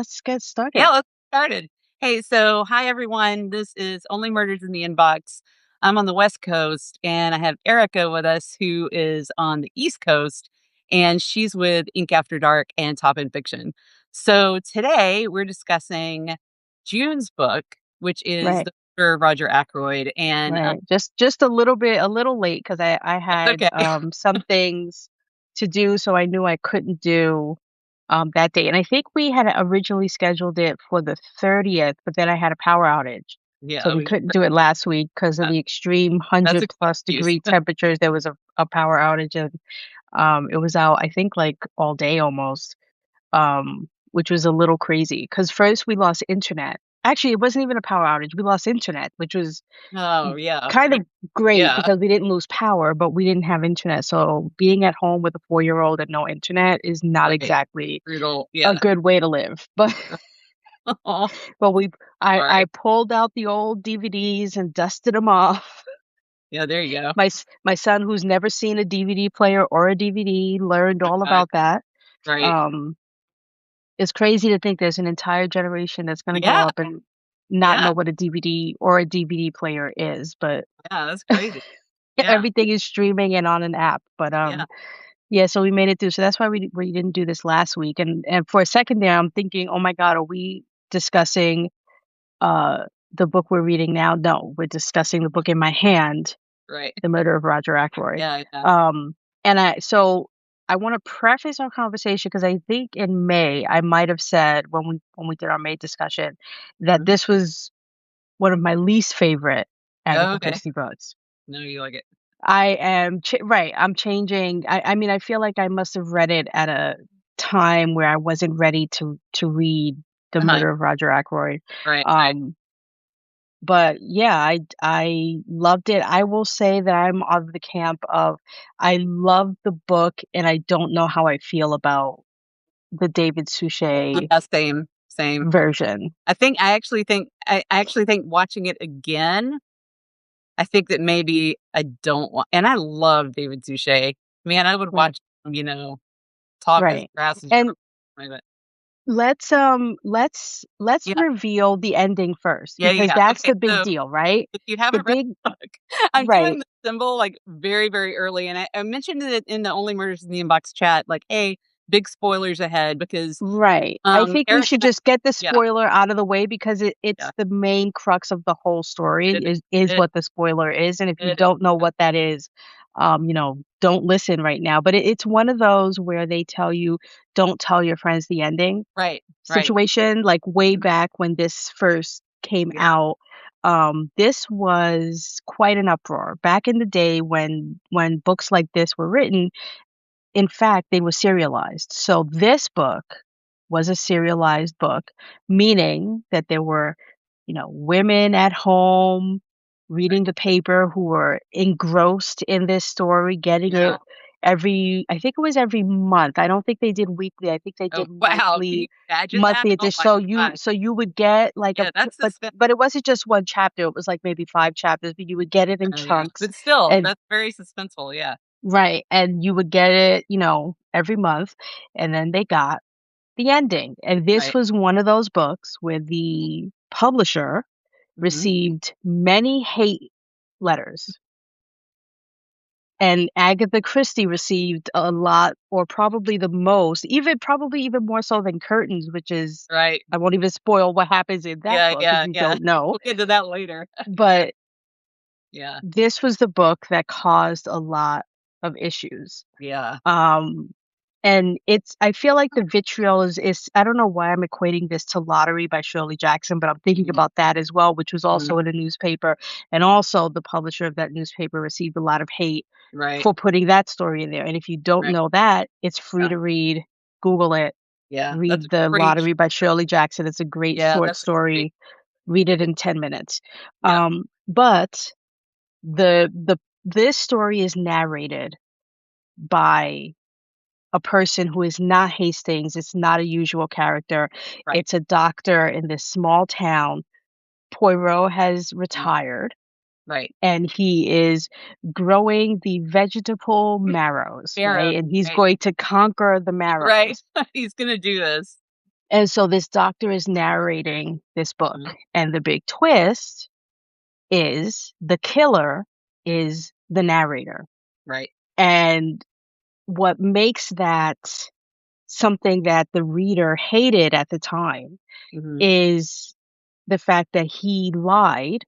let's get started. Yeah, let's get started. Hey, so hi everyone. This is Only Murders in the Inbox. I'm on the West Coast and I have Erica with us who is on the East Coast and she's with Ink After Dark and Top End Fiction. So today we're discussing June's book, which is Right, The Murder of Roger Ackroyd. And right. Just a little bit, a little late because I that's had okay. some things to do, so I knew I couldn't do that day. And I think we had originally scheduled it for the 30th, but then I had a power outage. So Yeah, we couldn't do it last week because of the extreme that's 100 a good plus excuse. degree temperatures. There was a power outage and it was out, I think, like all day almost. Which was a little crazy because first we lost internet. Actually, it wasn't even a power outage. We lost internet, which was Oh, yeah. kind of great Yeah. because we didn't lose power, but we didn't have internet. So being at home with a 4-year-old and no internet is not Right. exactly Brutal. a Yeah. good way to live. But Oh, but we I sorry. pulled out the old DVDs and dusted them off. Yeah, there you go. My son, who's never seen a DVD player or a DVD, learned all Uh, about that. right. Um, It's crazy to think there's an entire generation that's gonna grow Yeah, up and not yeah, know what a DVD or a DVD player is, but yeah, that's crazy. Yeah, everything is streaming and on an app, but, yeah. yeah, so we made it through, so that's why we didn't do this last week, and for a second there, I'm thinking, "Oh my god, are we discussing, uh, the book we're reading now?" No, we're discussing the book in my hand, Right. The Murder of Roger Ackroyd. Yeah, yeah. Um, and I wanna preface our conversation because I think in May, I might have said when we did our May discussion that Mhm. this was one of my least favorite Oh, Agatha okay. Christie books. No, you like it. I am right, I'm changing. I mean, I feel like I must have read it at a time where I wasn't ready to read The Uh-huh. Murder of Roger Ackroyd. Right, right. Um, but yeah, I loved it. I will say that I'm of the camp of I love the book and I don't know how I feel about the David Suchet Yeah, same, same. version. I actually think watching it again, I think that maybe I don't want and I love David Suchet. Man, I would Right. watch him, talk as Right. grass is And growing, but let's yeah. reveal the ending first Yeah, because yeah. that's Okay, the big so deal, right? if you The haven't read big the book, I'm doing right. the symbol, like, very, very early, and I mentioned it in the Only Murders in the Inbox chat, like, "Hey, big spoilers ahead," because, Right. I think we Eric should and I just get the yeah, spoiler out of the way because it's yeah, the main crux of the whole story it is it what the spoiler is. And if you it is, don't know what that is, don't listen right now. But it's one of those where they tell you, don't tell your friends the ending right, right, situation, like way back when this first came yeah, out. This was quite an uproar back in the day when books like this were written. In fact, they were serialized. So this book was a serialized book, meaning that there were, women at home right, reading the paper who were engrossed in this story, getting yeah. it I think it was every month. I don't think they did weekly. I think they Oh, did wow, can you imagine that? monthly Oh edition. my god. So you would get like Yeah, that's suspen but it wasn't just one chapter. It was like maybe 5 chapters, but you would get it in oh, yeah, chunks but still, and that's very suspenseful, yeah, right, and you would get it, every month, and then they got the ending, and this right, was one of those books where the publisher mhm, received many hate letters, and Agatha Christie received a lot, or probably the most, probably even more so than Curtains, which is right. I won't even spoil what happens in that Yeah, book if yeah, you yeah. don't know, We'll get to that later. Yeah, but yeah, this was the book that caused a lot of issues. yeah. Um, and I feel like the vitriol is I don't know why I'm equating this to Lottery by Shirley Jackson, but I'm thinking Mhm, about that as well, which was mhm, also in a newspaper. And also the publisher of that newspaper received a lot of hate right, for putting that story in there. And if you don't right, know that, it's free yeah, to read. Google it. yeah, that's Read a The great Lottery by Shirley Jackson. It's a great yeah, short that's a great story. Read it great in 10 minutes. yeah, But the this story is narrated by a person who is not Hastings. It's not a usual character. right, It's a doctor in this small town. Poirot has mhm, retired right. and he is growing the vegetable marrows, Pharaoh, right? And he's right, going to conquer the right. marrows. He's gonna do this. And so this doctor is narrating this book, Mhm. and the big twist is the killer is the narrator. Right. And what makes that something that the reader hated at the time Mhm. is the fact that he lied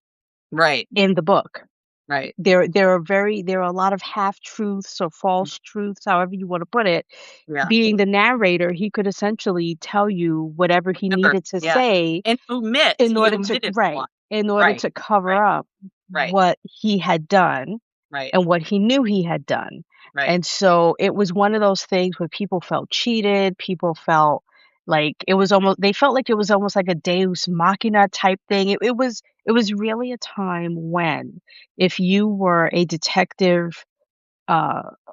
Right. in the book. Right. There are a lot of half truths or false truths, however you want to put it. Yeah. Being the narrator, he could essentially tell you whatever he Whatever. needed to Yeah. say And omit. in He order to omitted a right, lot. in order Right. to cover Right. up Right. what he had done Right. and what he knew he had done. Right. And so it was one of those things where people felt cheated, people felt like it was almost they felt like it was almost like a Deus machina type thing. It was really a time when if you were a detective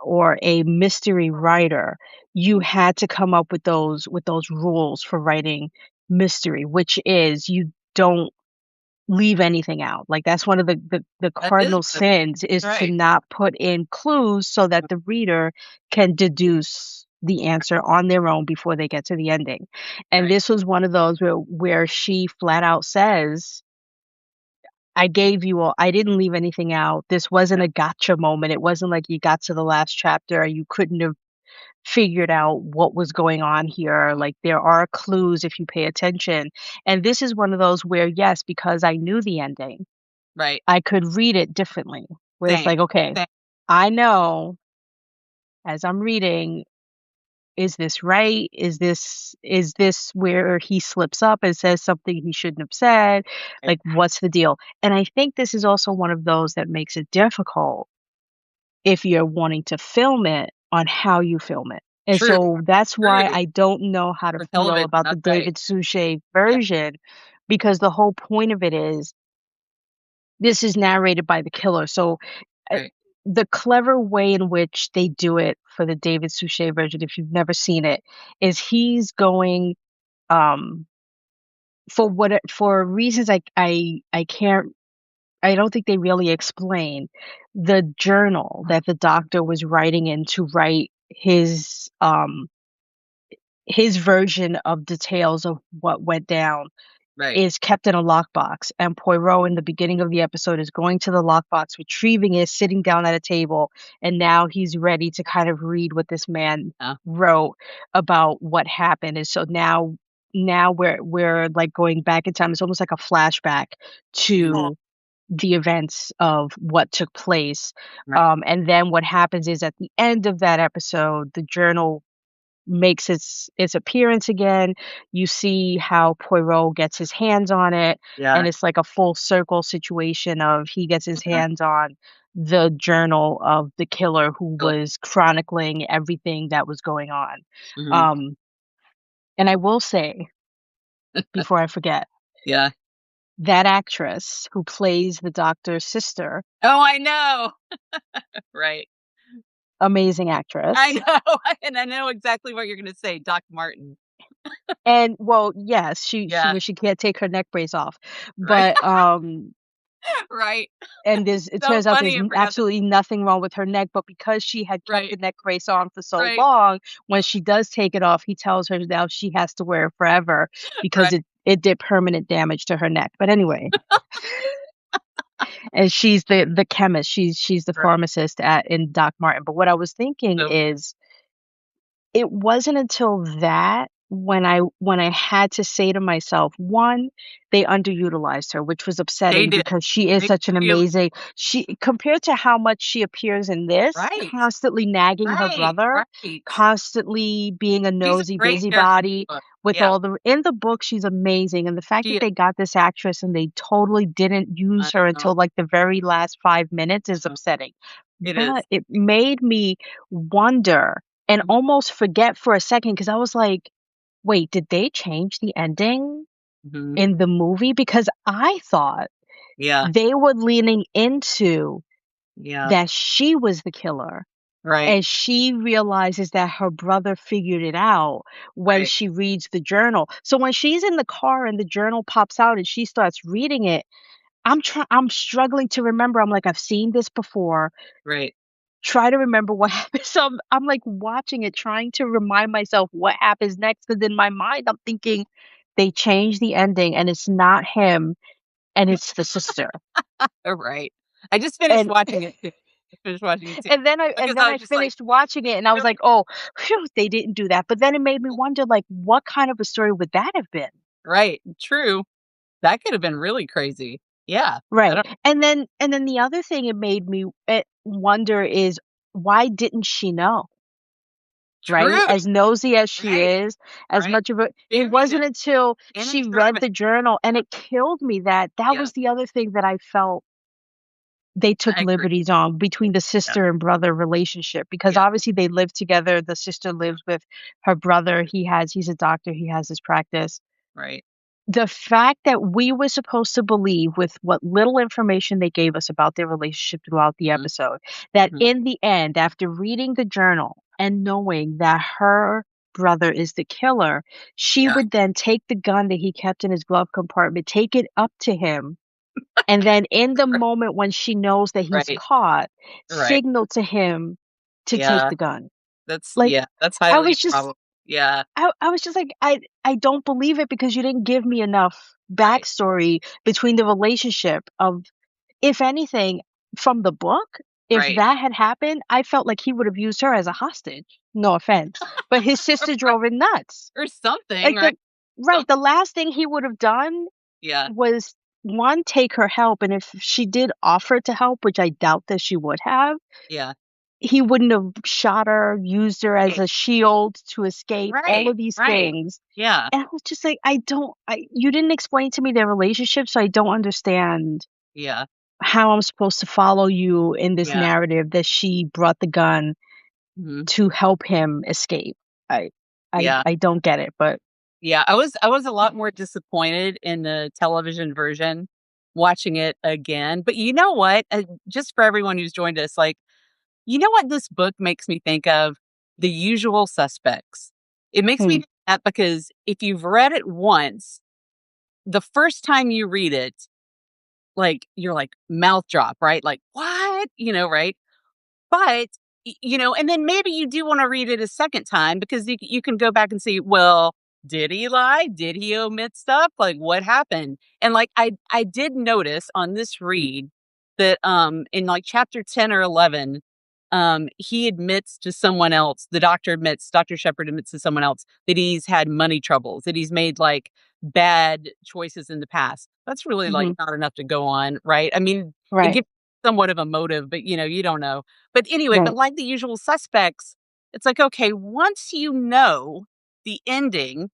or a mystery writer, you had to come up with those rules for writing mystery, which is you don't leave anything out. Like that's one of the That is cardinal sins is to right. not put in clues so that the reader can deduce the answer on their own before they get to the ending. And Right. this was one of those where she flat out says, I gave you all I didn't leave anything out. This wasn't a gotcha moment. It wasn't like you got to the last chapter and you couldn't have figured out what was going on here. Like there are clues if you pay attention. And this is one of those where yes, because I knew the ending, Right. I could read it differently. Where it's Same. like, okay, Same. I know as I'm reading, is this right? Is this where he slips up and says something he shouldn't have said? Right. Like what's the deal? And I think this is also one of those that makes it difficult if you're wanting to film it on how you film it. And True. so that's why True. I don't know how to For feel television. about the That's right. David Suchet Yeah. version because the whole point of it is this is narrated by the killer. So uh, Right. the clever way in which they do it for the David Suchet version, if you've never seen it, is he's going um for reasons I can't I don't think they really explain the journal that the doctor was writing in to write his version of details of what went down Right. is kept in a lockbox, and Poirot in the beginning of the episode is going to the lockbox, retrieving it, sitting down at a table, and now he's ready to kind of read what this man Yeah. wrote about what happened. And so now we're like going back in time. It's almost like a flashback Mhm. to the events of what took place. Right. And then what happens is at the end of that episode, the journal makes its appearance again. You see how Poirot gets his hands on it, Yeah. and it's like a full circle situation of he gets his Mhm. hands on the journal of the killer who Cool. was chronicling everything that was going on. Mhm. Um, and I will say, before I forget, Yeah. that actress who plays the doctor's sister, Oh, I know. Right. amazing I actress. know, and I know exactly what you're gonna say, Doc Martin. And well, yes, she Yeah. when she can't take her neck brace off. Right. But Right. and it So turns out funny, there's I forgot that. absolutely nothing wrong with her neck, but because she had kept the Right. neck brace on for so Right. long, when she does take it off, he tells her now she has to wear it forever because Right. it did permanent damage to her neck. But anyway, and she's the chemist, she's the Right. pharmacist at in Doc Martin. But what I was thinking So is it wasn't until that when I had to say to myself, 1, they underutilized her, which was they upsetting did. because she is They such an really amazing she compared to how much she appears in this, right. constantly nagging her Right. brother, Right. constantly being a She's a nosy great character in busybody the book. with Yeah. all the in the book, she's amazing, and the fact She that is. they got this actress and they totally didn't use I her know. until, like, the very last 5 minutes is Uh, upsetting. it is. But it made me wonder and Mhm. almost forget for a second because I was like, "Wait, did they change the ending Mhm. in the movie?" Because I thought Yeah. they were leaning into Yeah. that she was the killer, Right. and she realizes that her brother figured it out when Right. she reads the journal. So when she's in the car and the journal pops out and she starts reading it, I'm struggling to remember. I'm like, "I've seen this before. Right. try to remember what happened. So I'm like watching it, trying to remind myself what happens next. Because in my mind, I'm thinking they changed the ending and it's not him and it's the sister. Right. I just finished And watching it too. I finished watching it too and because then I I was just like, finished watching it and I was "Really? like, oh, phew, they didn't do that. But then it made me wonder, like, what kind of a story would that have been? Right. True. That could have been really crazy." Yeah. I Right. don't And then the other thing it made me wonder is why didn't she know? Right? True. As nosy as she Right. is, as Right. much of a it Very wasn't until and she read observant. the journal and Yeah. it killed me that that Yeah. was the other thing that I felt they took I agree. liberties on between the Yeah. sister and brother relationship because Yeah. obviously they live together. The sister Yeah. lives with her brother. He's a doctor. He has his practice. Right. The fact that we were supposed to believe with what little information they gave us about their relationship throughout the Mhm. episode, that Mhm. in the end, after reading the journal and knowing that her brother is the killer, she Yeah. would then take the gun that he kept in his glove compartment, take it up to him, and then in the moment when she knows that he's Right. caught, Right. signal to him to take Yeah. the gun. That's Like, yeah, that's I highly was just improbable. Yeah. I was just like, I don't believe it because you didn't give me enough Right. backstory between the relationship of if anything, from the book, if Right. that had happened, I felt like he would have used her as a hostage. No offense, but his sister drove him nuts. Or something, Like right? right, Some the last thing he would have done yeah. was, 1, take her help, and if she did offer to help, which I doubt that she would have, Yeah. he wouldn't have shot her, used her as Right. a shield to escape, all Right. of these Right. things. Yeah. And I was just like, I you didn't explain to me their relationship, so I don't understand Yeah. how I'm supposed to follow you in this Yeah. narrative that she brought the gun Mhm. to help him escape. I Yeah. I don't get it, but Yeah. I was a lot more disappointed in the television version watching it again, but you know what? Just for everyone who's joined us, like, you know what this book makes me think of? The Usual Suspects. It makes me hmm, think that because if you've read it once, the first time you read it, like, you're like, mouth drop, right? Like, "What?" Right? But, and then maybe you do wanna read it a second time because you can go back and see, well, did he lie? Did he omit stuff? Like, what happened? And, like, I did notice on this read that, in, like, chapter 10 or 11, he admits to someone else, Dr. Shepherd admits to someone else that he's had money troubles, that he's made, like, bad choices in the past. That's really, like, hmm, not enough to go on, right? I mean, it right, gives somewhat of a motive, but, you don't know. But anyway, but right, like The Usual Suspects, it's like, okay, once you know the ending,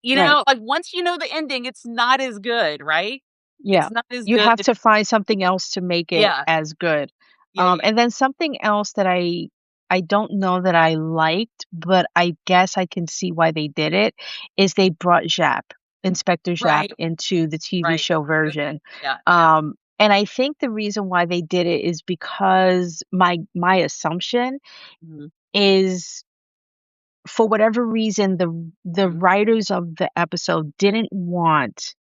right. like, once you know the ending, it's not as good, right? Yeah. It's not as You good. have to find something else to make it Yeah. as good. Yeah, yeah. And then something else that I don't know that I liked, but I guess I can see why they did it, is they brought Inspector Japp Right, into the TV right. show Good. version. Yeah, yeah. And I think the reason why they did it is because my assumption Mhm, is for whatever reason the mhm. writers of the episode didn't want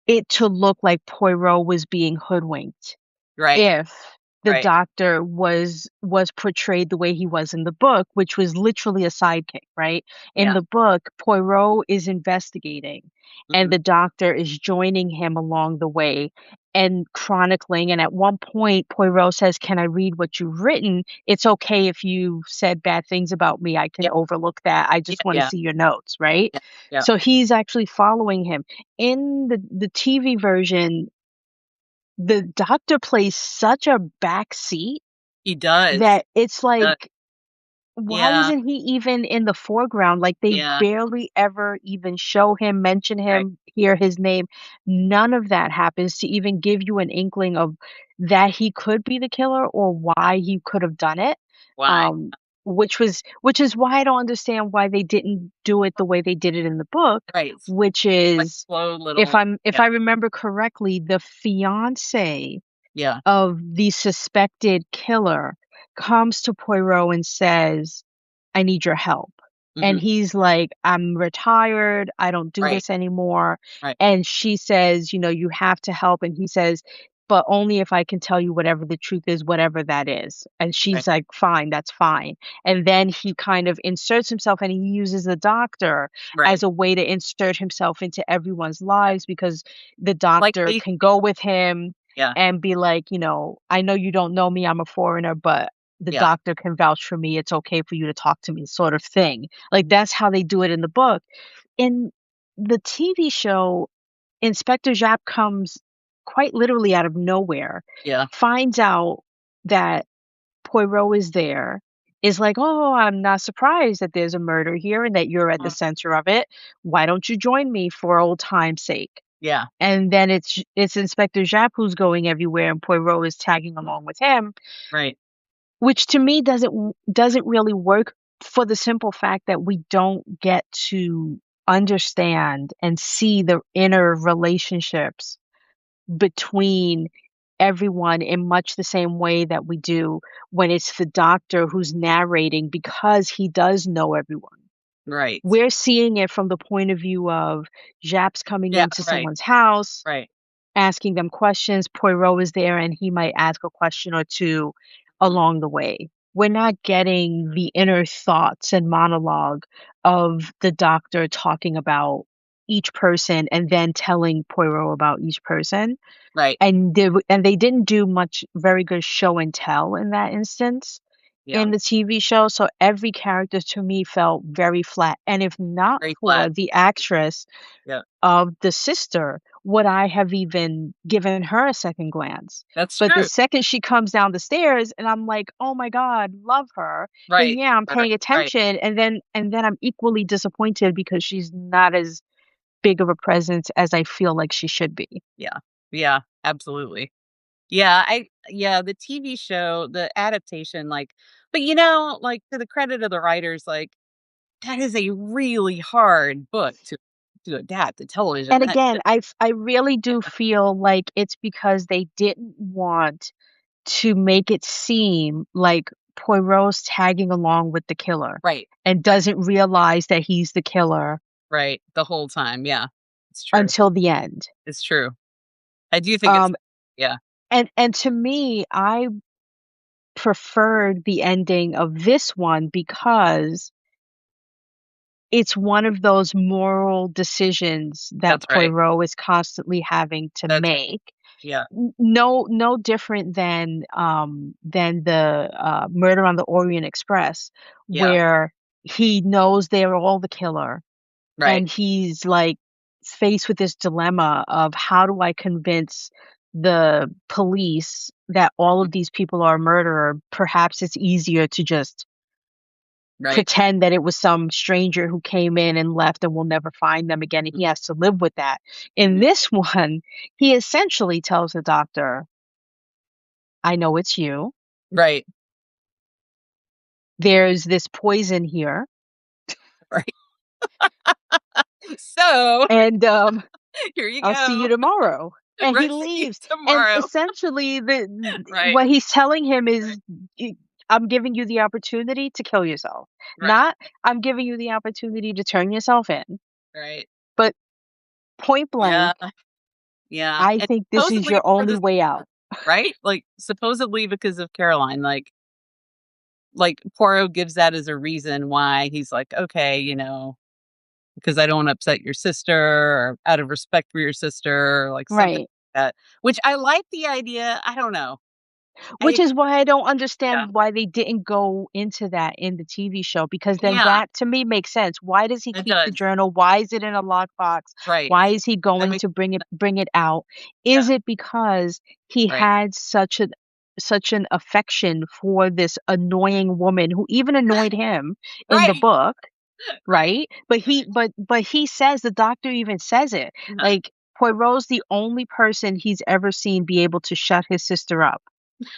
it to look like Poirot was being hoodwinked Right, if the right. doctor was portrayed the way he was in the book, which was literally a sidekick, right? In Yeah. the book, Poirot is investigating and Mhm. the doctor is joining him along the way and chronicling. And at one point, Poirot says, "Can I read what you've written? It's okay if you said bad things about me. I can Yeah, overlook that. I yeah, just want to yeah, see your notes," right? yeah, yeah. So he's actually following him. In the TV version, the doctor plays such a back seat He does. that it's Uh, like, why yeah, isn't he even in the foreground? Like, they yeah. barely ever even show him, mention Right, him, hear his name. None of that happens to even give you an inkling of that he could be the killer or yeah. why he could have done it. Why? Um, which is why I don't understand why they didn't do it the way they did it in the book, Right. which Like, is slow little if yeah, I remember correctly, the fiance yeah. of the suspected killer comes to Poirot and says, "I need your help." And Mhm. he's like, "I'm retired. I don't do Right, this anymore." right. And she says, "You know, you have to help." And he says, but only if I can tell you whatever the truth is, whatever that is." And Right. she's like, "Fine, that's fine." And then he kind of inserts himself and he uses the doctor as Right. a way to insert himself into everyone's lives because the Like doctor can basically go with him yeah, and be like, "I know you don't know me, I'm a foreigner, but the yeah, doctor can vouch for me. It's okay for you to talk to me," sort of thing. Like, that's how they do it in the book. In the TV show, Inspector Japp comes quite literally out of nowhere, yeah. finds out that Poirot is there, is like, "Oh, I'm not surprised that there's a murder here and that you're at the Mm, center of it. Why don't you join me for old time's sake?" yeah, And then it's Inspector Japp who's going everywhere and Poirot is tagging along with him, right, which to me doesn't really work for the simple fact that we don't get to understand and see the inner relationships between everyone in much the same way that we do when it's the doctor who's narrating because he does know everyone. right. We're seeing it from the point of view of Japs coming Yeah, into right, someone's house, right, asking them questions. Poirot is there and he might ask a question or two mm, along the way. We're not getting the inner thoughts and monologue of the doctor talking about each person and then telling Poirot about each person. right, And they didn't do much very good show and tell in that instance yeah, in the TV show, so every character to me felt very flat, and if not very flat. for the actress Yeah, of the sister, would I have even given her a second glance? that's But the true. second she comes down the stairs and I'm like, "Oh my god, love her," then Right, yeah, I'm right, paying right. attention, and then I'm equally disappointed because she's not as big of a presence as I feel like she should be. Yeah, yeah, absolutely. Yeah, the TV show, the adaptation, like but, like, to the credit of the writers, like, that is a really hard book to adapt to television. And That again, I really do feel like it's because they didn't want to make it seem like Poirot's tagging along with the killer right, and doesn't realize that he's the killer right, the whole time, yeah. It's true, until the end. it's true. I do think it's Um, yeah, and to me, I preferred the ending of this one because it's one of those moral decisions that that's right, Poirot is constantly having to that's right. make. Yeah, No different than the, Murder on the Orient Express, yeah, where he knows they're all the killer, right, and he's, like, faced with this dilemma of how do I convince the police that all mhm, of these people are a murderer? Perhaps it's easier to just right, pretend that it was some stranger who came in and left and we'll never find them again, and mm, he has to live with that. In mhm, this one, he essentially tells the doctor, "I know it's you. right, There's this poison here, right. So, and, here you I'll see you go. tomorrow." And he Right, see you leaves, and tomorrow. essentially, Right, what he's telling him right, is, "Y I'm giving you the opportunity to kill yourself, right, not I'm giving you the opportunity to turn yourself in." right. But point Yeah, blank, yeah, I and think this is supposedly your for only this way out. right? Like, supposedly because of Caroline, like, Poirot gives that as a reason why he's like, "Okay, because I don't wanna upset your sister or out of respect for your sister," or like something Right. like that, which I like the idea, I don't know. Which I is why I don't yeah, understand why they didn't go into that in the TV show, because then yeah, that to me makes sense. Why does he it keep the does. journal? Why is it in a lockbox? Right. Why is he That going makes to bring it out? yeah, Is it because he right. had such an affection for this annoying woman who even annoyed him in the Right, book, right, right? But he right. but he says, the doctor even says it. Uh-huh. Like, Poirot's the only person he's ever seen be able to shut his sister up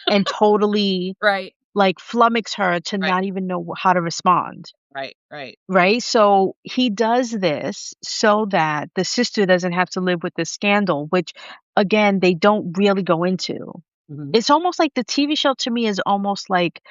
and totally, Right, like, flummox her to right, not even know how to respond, right, right. right? So he does this so that the sister doesn't have to live with this scandal, which again, they don't really go into. Mhm. It's almost like the TV show to me is almost like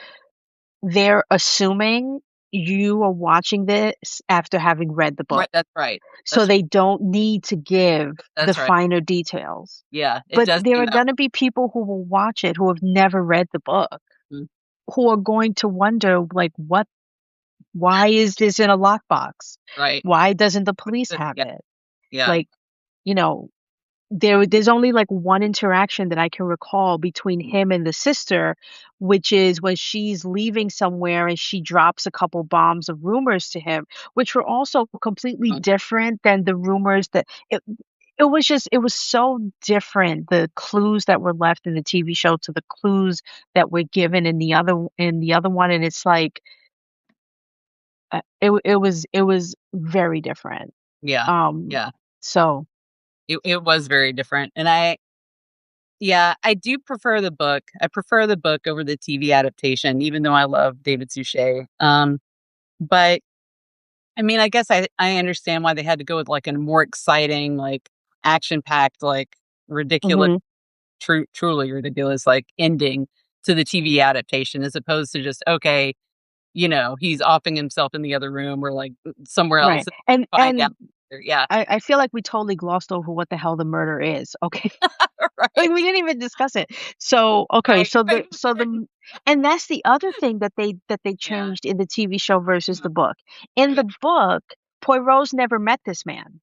they're assuming you are watching this after having read the Right, book. that's right. So That's they don't need to give the that's right. finer details. Yeah, it But does there seem are that gonna be people who will watch it who have never read the book, way. who are going to wonder, like, why is this in a lockbox? Right. Why doesn't the police have Yeah, it? yeah. Like, you know, there's only, like, one interaction that I can recall between him and the sister, which is when she's leaving somewhere and she drops a couple bombs of rumors to him, which were also completely Mm, different than the rumors that it was so different, the clues that were left in the TV show to the clues that were given in the other one, and it's like, it was very different. yeah, Um, yeah. so It was very different, and yeah, I do prefer the book. I prefer the book over the TV adaptation, even though I love David Suchet. But I mean, I guess I understand why they had to go with, like, a more exciting, like, action-packed, like, ridiculous, mhm, truly ridiculous, like, ending to the TV adaptation as opposed to just, okay, he's offing himself in the other room or, like, somewhere else right, and find out. Yeah, I feel like we totally glossed over what the hell the murder is, okay? Like, right, we didn't even discuss it. So, okay, right, right, right. and that's the other thing that they Yeah, changed in the TV show versus mhm, the book. In yeah, the book, Poirot's never met this man.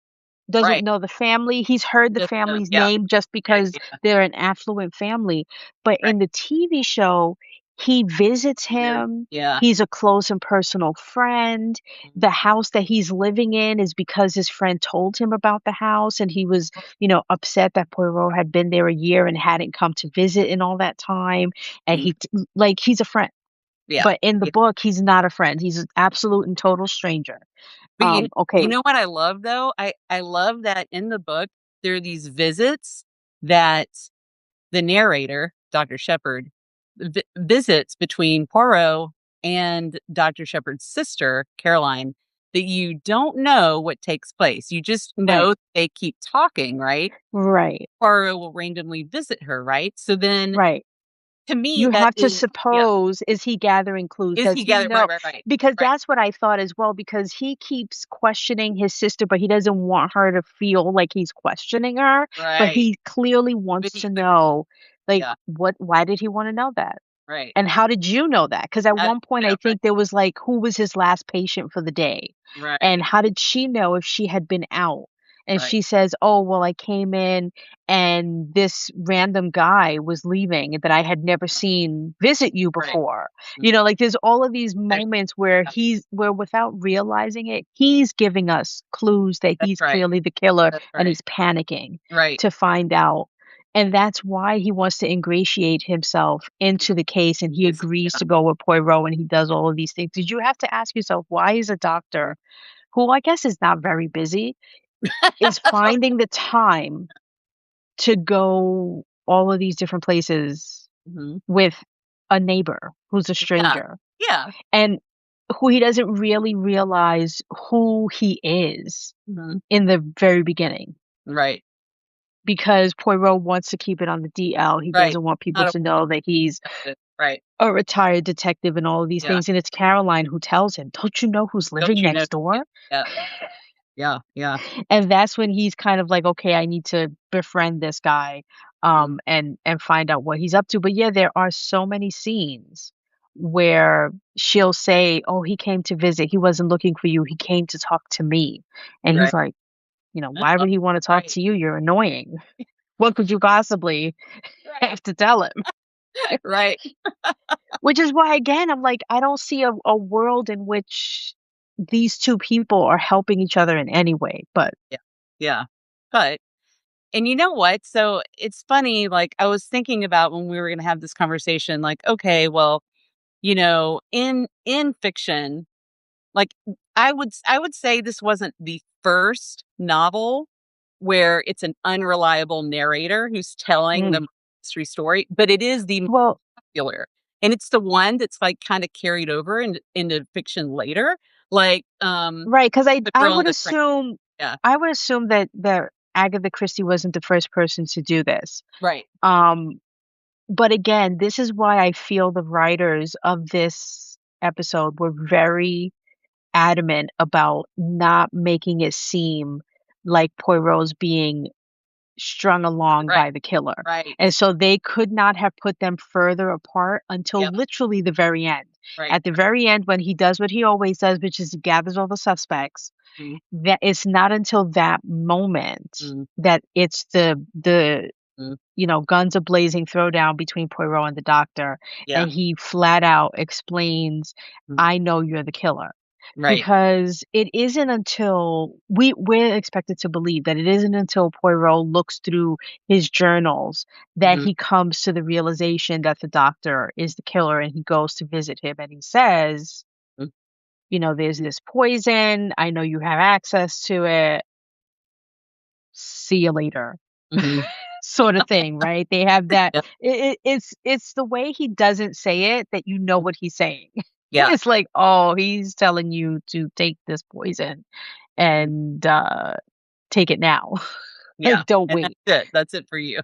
Doesn't right. know the family. He's heard the Just family's yeah, name just yeah, because yeah, they're an affluent family. But right. in the TV show, he visits Very him. yeah, He's a close and personal friend. mhm, The house that he's living in is because his friend told him about the house and he was, upset that Poirot had been there a year and hadn't come to visit in all that time. And mhm, like, he's a friend. yeah, But in the yeah. book, he's not a friend. He's an absolute and total stranger. But you Okay. know what I love though? I love that in the book, there are these visits that the narrator, Dr. Shepherd, visits between Poirot and Dr. Shepherd's sister, Caroline, that you don't know what takes place. You just Right. know they keep talking, right? Right. Poirot will randomly visit her, right? So then Right. to me, You that have to is yeah. suppose, is he gathering clues? Is Does he he gather right, know? right, right. Because Right, that's what I thought as well, because he keeps questioning his sister, but he doesn't want her to feel like he's questioning her, but right. he clearly But wants he to know, like, yeah, why did he wanna know that? right. And how did you know that? Because at How did one point, you know? I Right, think there was, like, who was his last patient for the day? And right, how did she know if she had been out? And right, she says, "Oh, well, I came in and this random guy was leaving that I had never seen visit you right. before." Mhm. Like, there's all of these There's moments where yeah, where without realizing it, he's giving us clues that that's he's right, clearly the killer that's and right. he's panicking Right. to find out. And that's why he wants to ingratiate himself into Mhm. the case, and he It's agrees yeah. to go with Poirot, and he does all of these things. Did you have to ask yourself, why is a doctor, who I guess is not very busy, is finding the time to go all of these different places Mhm. with a neighbor who's a Yeah. stranger, Yeah. and who he doesn't really realize who he is Mhm. in the very beginning? Right. Because Poirot wants to keep it on the DL. He Right. doesn't want people Not a to know that he's right. a retired detective and all of these Yeah. things, and it's Caroline who tells him, "Don't you know who's Don't living you know next door?" yeah. Yeah. Yeah. And that's when he's kind of like, "Okay, I need to befriend this guy, Mhm. and find out what he's up to." But yeah, there are so many scenes where she'll say, "Oh, he came to visit. He wasn't looking for you. He came to talk to me." And he's Right. like, "Why would he wanna talk Right. to you? You're annoying. What could you possibly Right. have to tell him?" Right. Which is why, again, I'm like, I don't see a world in which these 2 people are helping each other in any way, but Yeah. Yeah. But and you know what? So it's funny, like I was thinking about when we were gonna have this conversation, like, okay, well, in fiction, like, I would say this wasn't the first novel where it's an unreliable narrator who's telling mm, the mystery story, but it is the most well, popular, and it's the one that's, like, kinda carried over into fiction later, like, right, 'cause The Girl on the Train. Yeah, I would assume that Agatha Christie wasn't the first person to do this. right. Um, but again, this is why I feel the writers of this episode were very adamant about not making it seem like Poirot's being strung along Right. by the killer. Right. And so they could not have put them further apart until Yep. literally the very end. Right. At the very end, when he does what he always does, which is he gathers all the suspects, Mhm. that it's not until that moment Mhm. that it's the Mhm. guns a blazing throwdown between Poirot and the doctor, Yeah. and he flat out explains, Mhm. "I know you're the killer." Right. Because it isn't until we're expected to believe that it isn't until Poirot looks through his journals that Mhm. he comes to the realization that the doctor is the killer, and he goes to visit him and he says, Mhm. "There's this poison. I know you have access to it. See you later." Mhm. Sort of thing, right? They have that. Yep. It's the way he doesn't say it that you know what he's saying. Yeah. It's like, oh, he's telling you to take this poison Mhm. and take it now. Yeah. Like, don't And that's wait. it. That's it for you.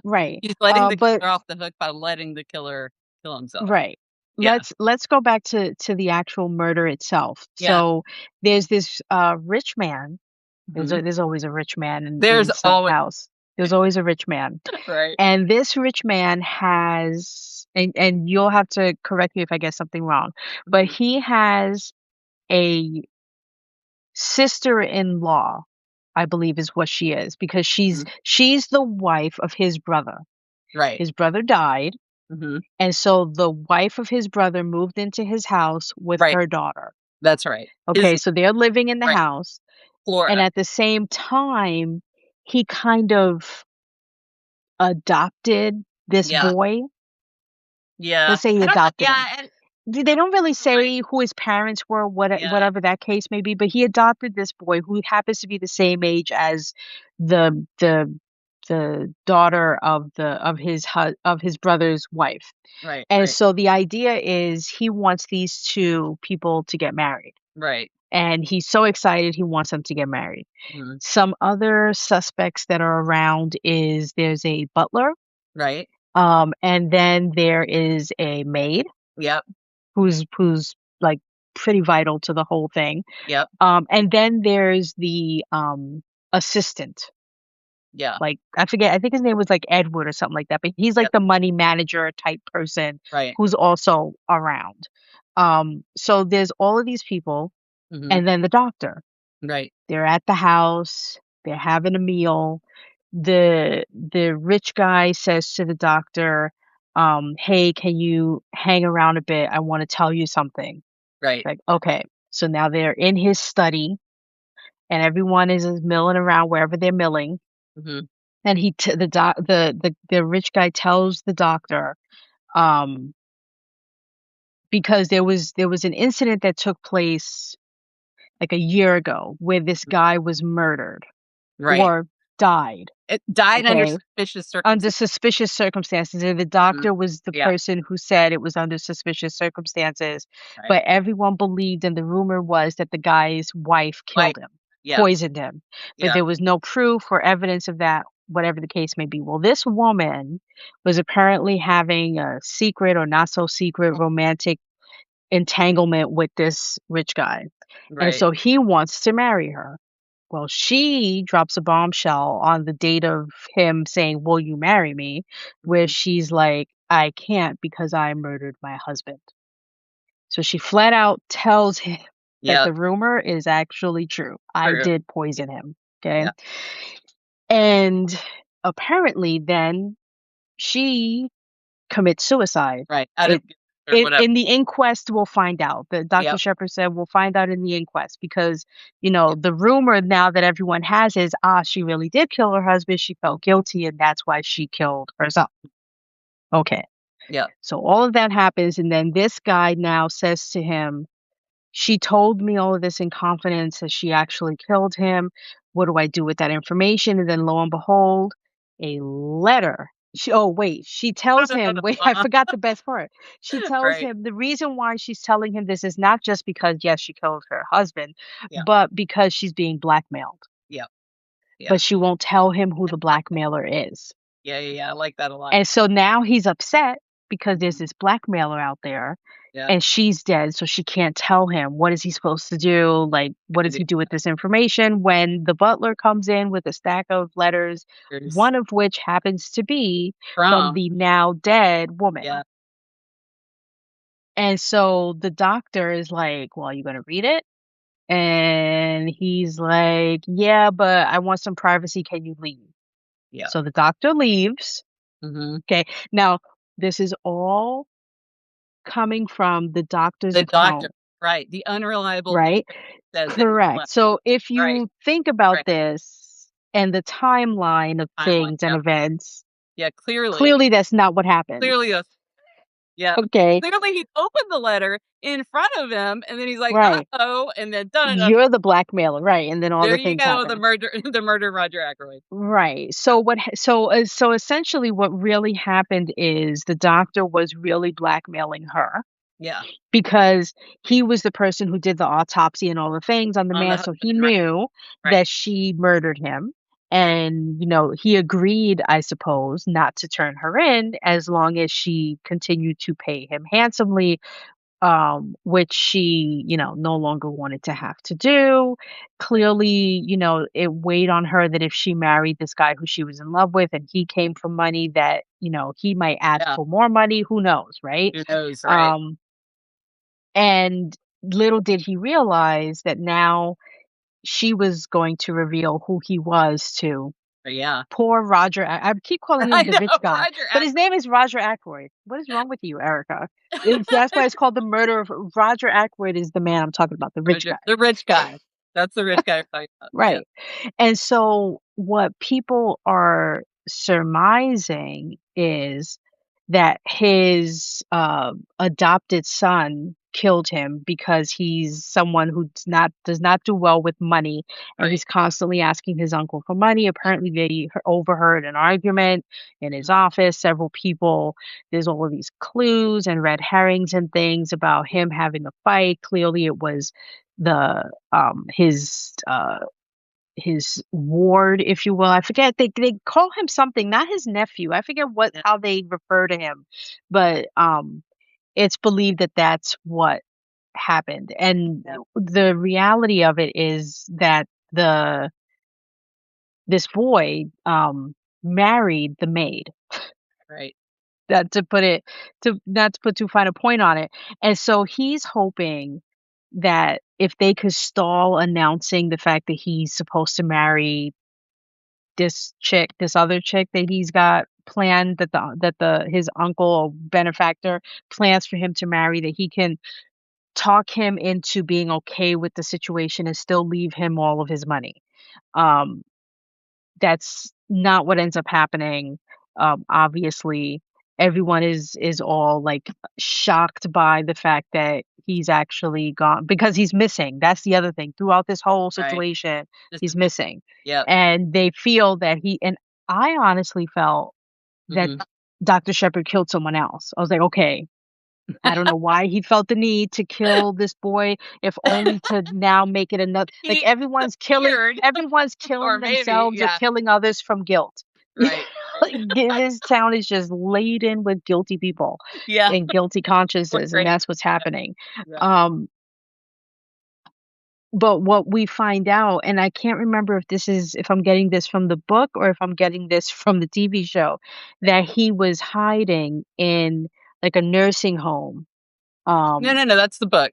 Right. He's letting the But killer off the hook by letting the killer kill himself. right. Yeah. Let's go back to the actual murder itself. Yeah. So there's this rich man. Mhm. There's always a rich man in There's some always house. There's always a rich man. right. And this rich man has, and you'll have to correct me if I get something wrong, but Mhm. he has a sister-in-law, I believe is what she is, because she's Mhm. she's the wife of his brother. Right. His brother died, Mhm. and so the wife of his brother moved into his house with Right. her daughter. That's right. His Okay, so they're living in the right. house, and Flora. at the same time, he kind of adopted this Yeah. boy. Yeah. Let's say he I don't know. adopted him. Yeah, and They don't really right. say who his parents were, Yeah. whatever that case may be, but he adopted this boy who happens to be the same age as the the the daughter of his brother's wife. Right, And right, so the idea is he wants these two people to get married. right. And he's so excited he wants them to get married. Mhm. Some other suspects that are around is there's a butler, Right. and then there is a maid Yep, who's like pretty vital to the whole thing. yep, And then there's the assistant. yeah, Like I forget, I think his name was like Edward or something like that, but he's like yep, the money manager type person right, who's also around. So there's all of these people mhm, and then the doctor. right, They're at the house, they're having a meal. The rich guy says to the doctor, "Hey, can you hang around a bit? I want to tell you something." right, Like, okay. So now they're in his study and everyone is milling around wherever they're milling. mhm, And the rich guy tells the doctor, um, because there was an incident that took place like a year ago where this mhm, guy was murdered right. or died. It died under Okay. suspicious Under circumstances. suspicious circumstances, and the Mhm, doctor was the yeah, person who said it was under suspicious circumstances, right. but everyone believed and the rumor was that the guy's wife Right, killed him, yeah, poisoned him, but yeah, there was no proof or evidence of that, whatever the case may be. Well, this woman was apparently having a secret or not so secret romantic entanglement with this rich guy, and right, so he wants to marry her. Well, she drops a bombshell on the date of him saying, "Will you marry me?" Where mhm, she's like, "I can't because I murdered my husband." So she flat out tells him that yep, the rumor is actually true. I true, did poison him. Okay. yeah, And apparently, then she commits suicide. right, out of It guilt or whatever. in the inquest, we'll find out. The Dr. Yep, Shepherd said we'll find out in the inquest because, yep, the rumor now that everyone has is, she really did kill her husband. She mhm, felt guilty and that's why she killed herself. Okay. yep, So all of that happens and then this guy now says to him, she told me all of this in confidence that she actually killed him. What do I do with that information? And then lo and behold, a letter. She tells him, wait, I forgot the best part. She tells right, him the reason why she's telling him this is not just because, yes, she killed her husband, yeah, but because she's being blackmailed. yep, yeah, But she won't tell him who I the like that. blackmailer is. Yeah, yeah, yeah, I like that a lot. And so now he's upset because there's Mhm. this blackmailer out there Yeah. and she's dead, so she can't tell him. What is he supposed to do? Like, what does It he do with this information? When the butler comes in with a stack of letters, is one of which happens to be from from the now dead woman. yeah, And so the doctor is like, "Well, you gonna read it?" And he's like, "Yeah, but I want some privacy. Can you leave?" yeah. So the doctor leaves. Mhm. Okay. Now, this is all coming from the doctor's The doctor, account, right, the unreliable right? doctor says that he Correct. left. So if Right, you think about right, this and the timeline of timeline, things and yeah. events, Yeah, clearly clearly that's not what happened. clearly a yeah. Okay. Clearly, he opened the letter in front of him, and then he's like, Right. "Uh-oh," and then da-da-da. You're the blackmailer, right? And then all There the you things go, the happen. murder the murder of Roger Ackroyd. Right. So so essentially what really happened is the doctor was really blackmailing her Yeah, because he was the person who did the autopsy and all the things on the on the man, so he husband, right, knew right, that she murdered him. And, he agreed, I suppose, not to turn her in as long as she continued to pay him handsomely, which she, no longer wanted to have to do. right. Clearly, it weighed on her that if she married this guy who she was in love with and he came for money, that, he might ask Yeah, for more money. Who knows, right? who knows, right? Um, and little did he realize that now she was going to reveal who he was to But yeah. poor Roger. I keep calling him I the rich know, guy, Roger but his Ackroyd. name is Roger Ackroyd. What is wrong with you, Erica? That's why it's called the murder of Roger Ackroyd is the man I'm talking about, the rich Roger guy. the rich guy. That's the rich guy we're talking about. Yeah, Right. And so what people are surmising is that his adopted son killed him because he's someone who does not do well with money, and right. he's constantly asking his uncle for money. Apparently they overheard an argument in his Mhm, office. Several people, there's all of these clues and red herrings and things about him having a fight. Clearly it was the his ward, if you will. I forget, they call him something, not his nephew. I forget what yeah, how they refer to him, but it's believed that that's what happened. And yeah, the reality of it is that the this boy married the maid. right, That to put it to not to put too fine a point on it. And so he's hoping that if they could stall announcing the fact that he's supposed to marry this other chick that he's got planned, that the his uncle or benefactor plans for him to marry, that he can talk him into being okay with the situation and still leave him all of his money. Um, that's not what ends up happening. Obviously, everyone is all like shocked by the fact that he's actually gone because he's missing. That's the other thing. Throughout this whole right. situation, This he's is missing. missing. Yep. And they feel that and I honestly felt that Mhm. Dr. Shepherd killed someone else. I was like, okay, I don't know why he felt the need to kill this boy, if only to now make it another like He disappeared everyone's or killing maybe themselves or yeah, killing others from guilt. right, Like, right. this town is just laden with guilty people Yeah, and guilty we're consciences, and great. that's what's happening. Yeah, Um, but what we find out, and I can't remember if I'm getting this from the book or if I'm getting this from the TV show, okay. that he was hiding in like a nursing home. No, Um, no, no, that's the book.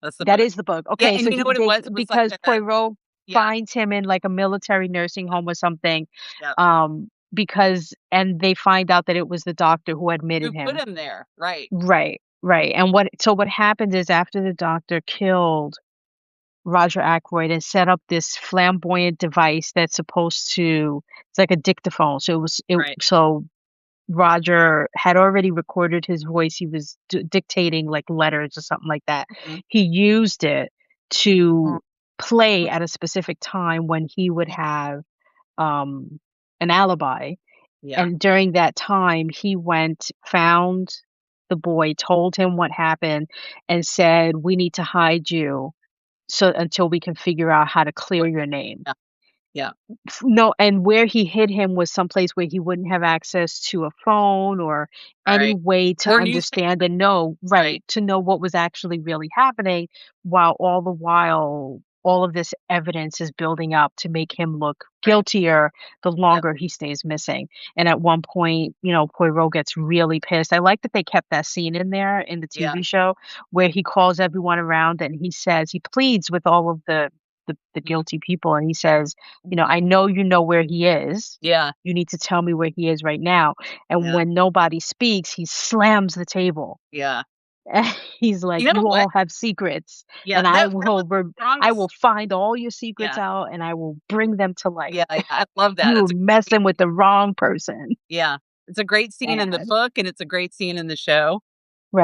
That's the that book. is the book. Yeah, Okay, and so you know what it was? It was like because a Poirot yeah, finds him in like a military nursing home or something, yeah. because and they find out that it was the doctor who Who admitted put him. him there? Right, Right, right. And what happens is after the doctor killed Roger Ackroyd and set up this flamboyant device that's supposed to it's like a dictaphone. right. So Roger had already recorded his voice. He was dictating like letters or something like that. Mhm. He used it to play at a specific time when he would have um, an alibi. Yeah, And during that time, he went, found the boy, told him what happened, and said, "We need to hide you so until we can figure out how to clear what your name." yeah, Yeah. No, and where he hid him was someplace where he wouldn't have access to a phone or any Right. way to Or newspaper. understand and know Right. right, to know what was actually really happening, while all of this evidence is building up to make him look Right. guiltier the Yep. longer he stays missing. And at one point, Poirot gets really pissed. I like that they kept that scene in there in the Yeah. TV show where he calls everyone around and he pleads with all of the Mhm. guilty people, and he says, Mhm. "I know you know where he is. Yeah. You need to tell me where he is right now." And Yeah. when nobody speaks, he slams the table. Yeah. He's like, You know "You what? all have secrets, Yeah, and that was the I will strongest. find all your secrets Yeah. out, and I will bring them to light. Yeah, yeah, I love that. You were That's a great messing with the wrong person." yeah. It's a great scene in the And book, and it's a great scene in the show,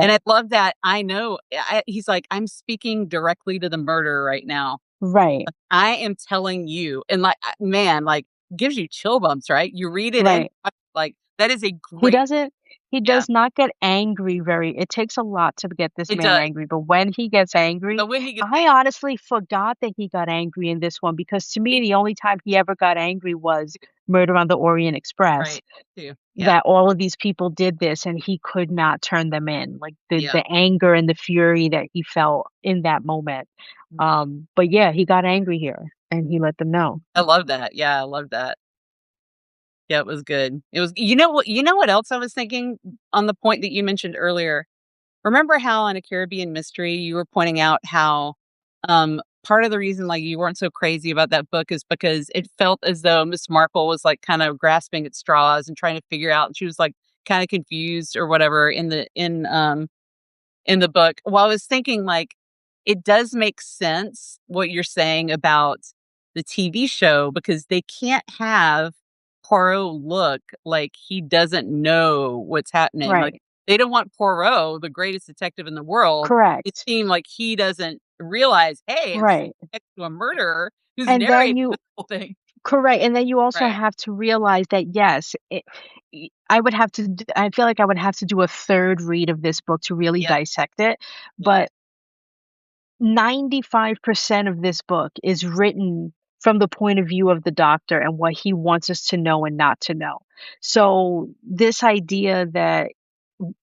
and I right, love that I know he's like, "I'm speaking directly to the murderer right now. right, I am telling you," and, like, man, like, gives you chill bumps, right? You read it and, right. like, that is a He great. doesn't he Yeah, does not get angry very it takes a lot to get this it man does, angry, but when he gets angry, but when he gets I honestly forgot that he got angry in this one because to me, angry the only time he ever got angry was Murder on the Orient Express, right, too. Yeah, that all of these people did this and he could not turn them in, like, yeah, the anger and the fury that he felt in that moment. mhm. But yeah, he got angry here, and he let them know. I love that. Yeah, I love that. Yeah, it was good. It was you know what else I was thinking on the point that you mentioned earlier? Remember how in A Caribbean Mystery, you were pointing out how, part of the reason, like, you weren't so crazy about that book is because it felt as though Miss Marple was, like, kind of grasping at straws and trying to figure out and she was, like, kinda confused or whatever in the book. Well, I was thinking, like, it does make sense what you're saying about the TV show because they can't have Poirot look like he doesn't know what's happening. Like, Right. they don't want Poirot, the greatest detective in the world, to Correct. seem like he doesn't realize, "Hey, I'm sitting Right. next to a murderer who's And then narrating you this whole thing." Correct, and then you also Right. have to realize that, yes, I would have to I feel like I would have to do a third read of this book to really Yeah, dissect it, yeah, but 95% of this book is written from the point of view of the doctor and what he wants us to know and not to know. So, this idea that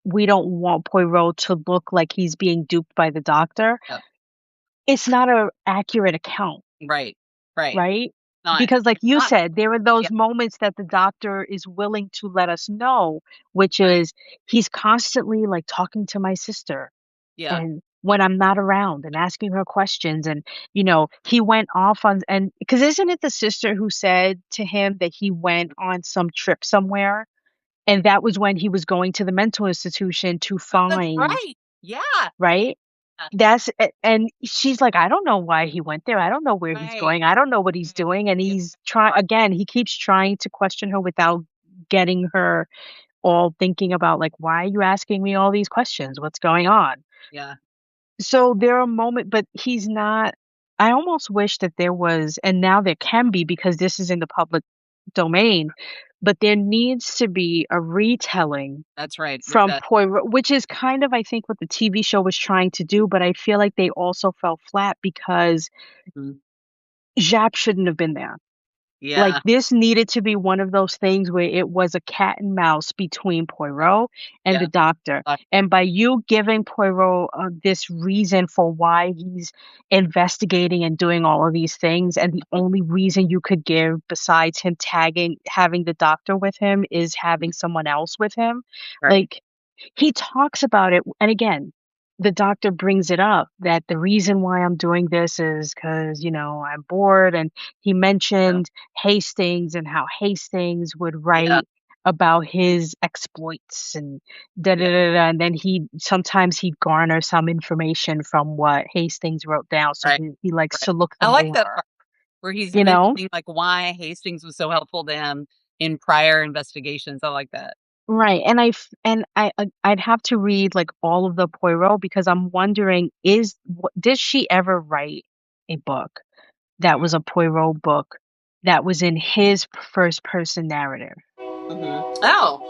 we don't want Poirot to look like he's being duped by the doctor, yeah. it's not a accurate account. Right, right. Right? Not Because like it's you not said, there are yeah, those moments that the doctor is willing to let us know, which right. is he's constantly like talking to my sister Yeah, and when I'm not around and asking her questions and he went off on and because isn't it the sister who said to him that he went on some trip somewhere and that was when he was going to the mental institution to that's find, right. Yeah, right? yeah, And she's like, "I don't know why he went there. I don't know where he's right. going. I don't know what he's Yeah, doing." And yeah, he's trying right, again, he keeps trying to question her without getting her all thinking about like, "Why are you asking me all these questions? What's going on?" yeah, So there are moments, but he's not I almost wish that there was and now there can be because this is in the public domain, but there needs to be a retelling that's right, from Reda. Poirot, which is kind of, I think, what the TV show was trying to do, but I feel like they also fell flat because Mhm. Jacques shouldn't have been there. Like, Yeah, this needed to be one of those things where it was a cat and mouse between Poirot and the yeah, doctor. And by you giving Poirot, this reason for why he's investigating and doing all of these things, and the mhm, only reason you could give besides him having the doctor with him is mhm, having someone else with him, right, like, he talks about it and again, the doctor brings it up that the reason why I'm doing this is because I'm bored, and he yeah, mentioned Hastings and how Hastings would yeah, write about his exploits and da da yeah, da da, and then he'd garner some information from what Hastings wrote down, so right, he likes right. to look I them like that over, part where he's you know? mentioning, like, why Hastings was so helpful to him in prior investigations. I like that. Right, and I'd have to read, like, all of the Poirot because I'm wondering, did she ever write a book that was a Poirot book that was in his first person narrative? Mhm. Oh.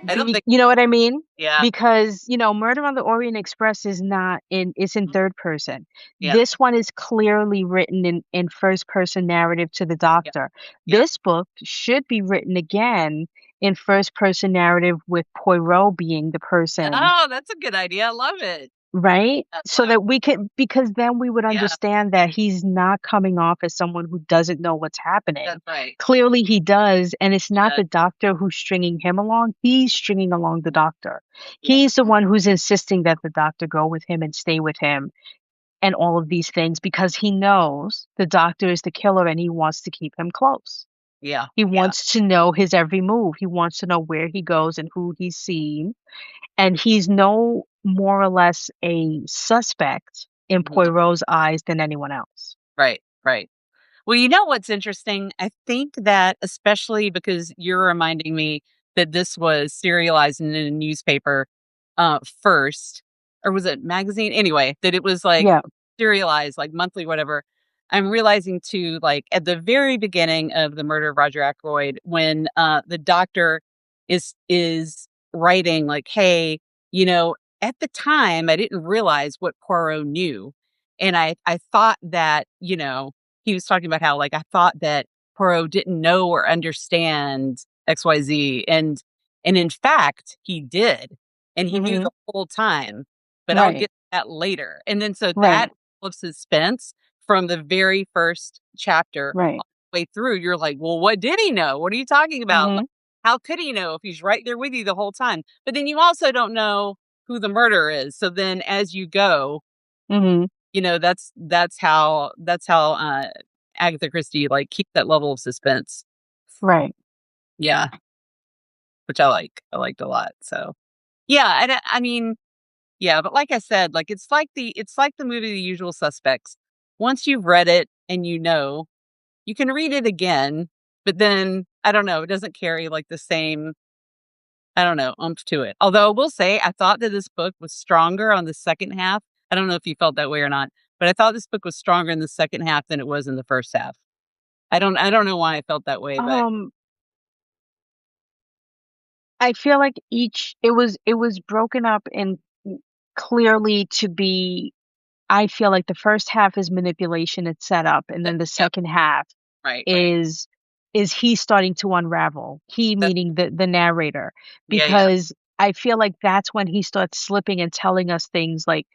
I don't think You know what I mean? yeah, Because, Murder on the Orient Express is not it's in mhm, third person. yeah, This one is clearly written in first person narrative to the yeah, doctor. yeah. This book should be written again in first person narrative with Poirot being the person. Oh, that's a good idea, I love it. Right? I So love that we could, because then we would yeah, understand that he's not coming off as someone who doesn't know what's happening. that's right. Clearly he does, and it's He not does. the doctor who's stringing him along, he's stringing along the doctor. Yeah, He's the one who's insisting that the doctor go with him and stay with him and all of these things because he knows the doctor is the killer and he wants to keep him close. yeah, He yeah, wants to know his every move. He wants to know where he goes and who he's seen, and he's no more or less a suspect in mhm, Poirot's eyes than anyone else. right, right. Well, you know what's interesting? I think that especially because you're reminding me that this was serialized in a newspaper first, or was it magazine? Anyway, that it was like Yeah. serialized, like monthly, whatever. I'm realizing too, like at the very beginning of the murder of Roger Ackroyd, when the doctor is writing, like, "Hey, you know, at the time, I didn't realize what Poirot knew, and I thought that, he was talking about how, like, I thought that Poirot didn't know or understand XYZ, and in fact, he did, and he knew Mhm. the whole time, but I'll get Right. to that later, and then so that Right. level of suspense from the very first chapter Right. all the way through, you're like, "Well, what did he know? What are you talking about? Like, Mhm. how could he know if he's right there with you the whole time?" But then you also don't know who the murderer is, so then as you go, Mhm. that's how Agatha Christie, like, keep that level of suspense. Right. Yeah, which I like. I liked a lot, so yeah, I mean, yeah, but like I said, like, it's like the movie The Usual Suspects. Once you've read it and you can read it again, but then, I don't know, it doesn't carry, like, the same, I don't know, oomph to it. Although I will say I thought that this book was stronger on the second half. I don't know if you felt that way or not, but I thought this book was stronger in the second half than it was in the first half. I don't know why I felt that way, but Um, I feel like it was broken up in clearly to be. I feel like the first half is manipulation and setup, and then the yep, second half right, right. is is he starting to unravel. He That meaning the narrator, yeah, yeah. because I feel like that's when he starts slipping and telling us things like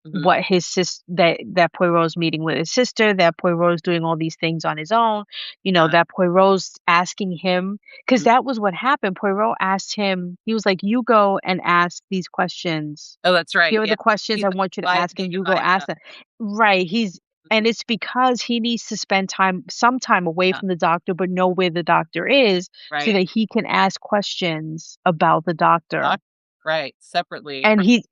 Mhm, what his sis that Poirot's meeting with his sister, that Poirot's doing all these things on his own, yeah, that Poirot's asking him, because mhm. that was what happened. Poirot asked him, he was like, "You go and ask these questions. Oh, that's right, Here are yeah. the questions He's I like, want you to "Why ask, did and you you go buy ask that?" them." Right. Mhm, And it's because he needs to spend some time away yeah, from the doctor, but know where the doctor is so right. that he can ask questions about the doctor. Doc right, separately, And right, he,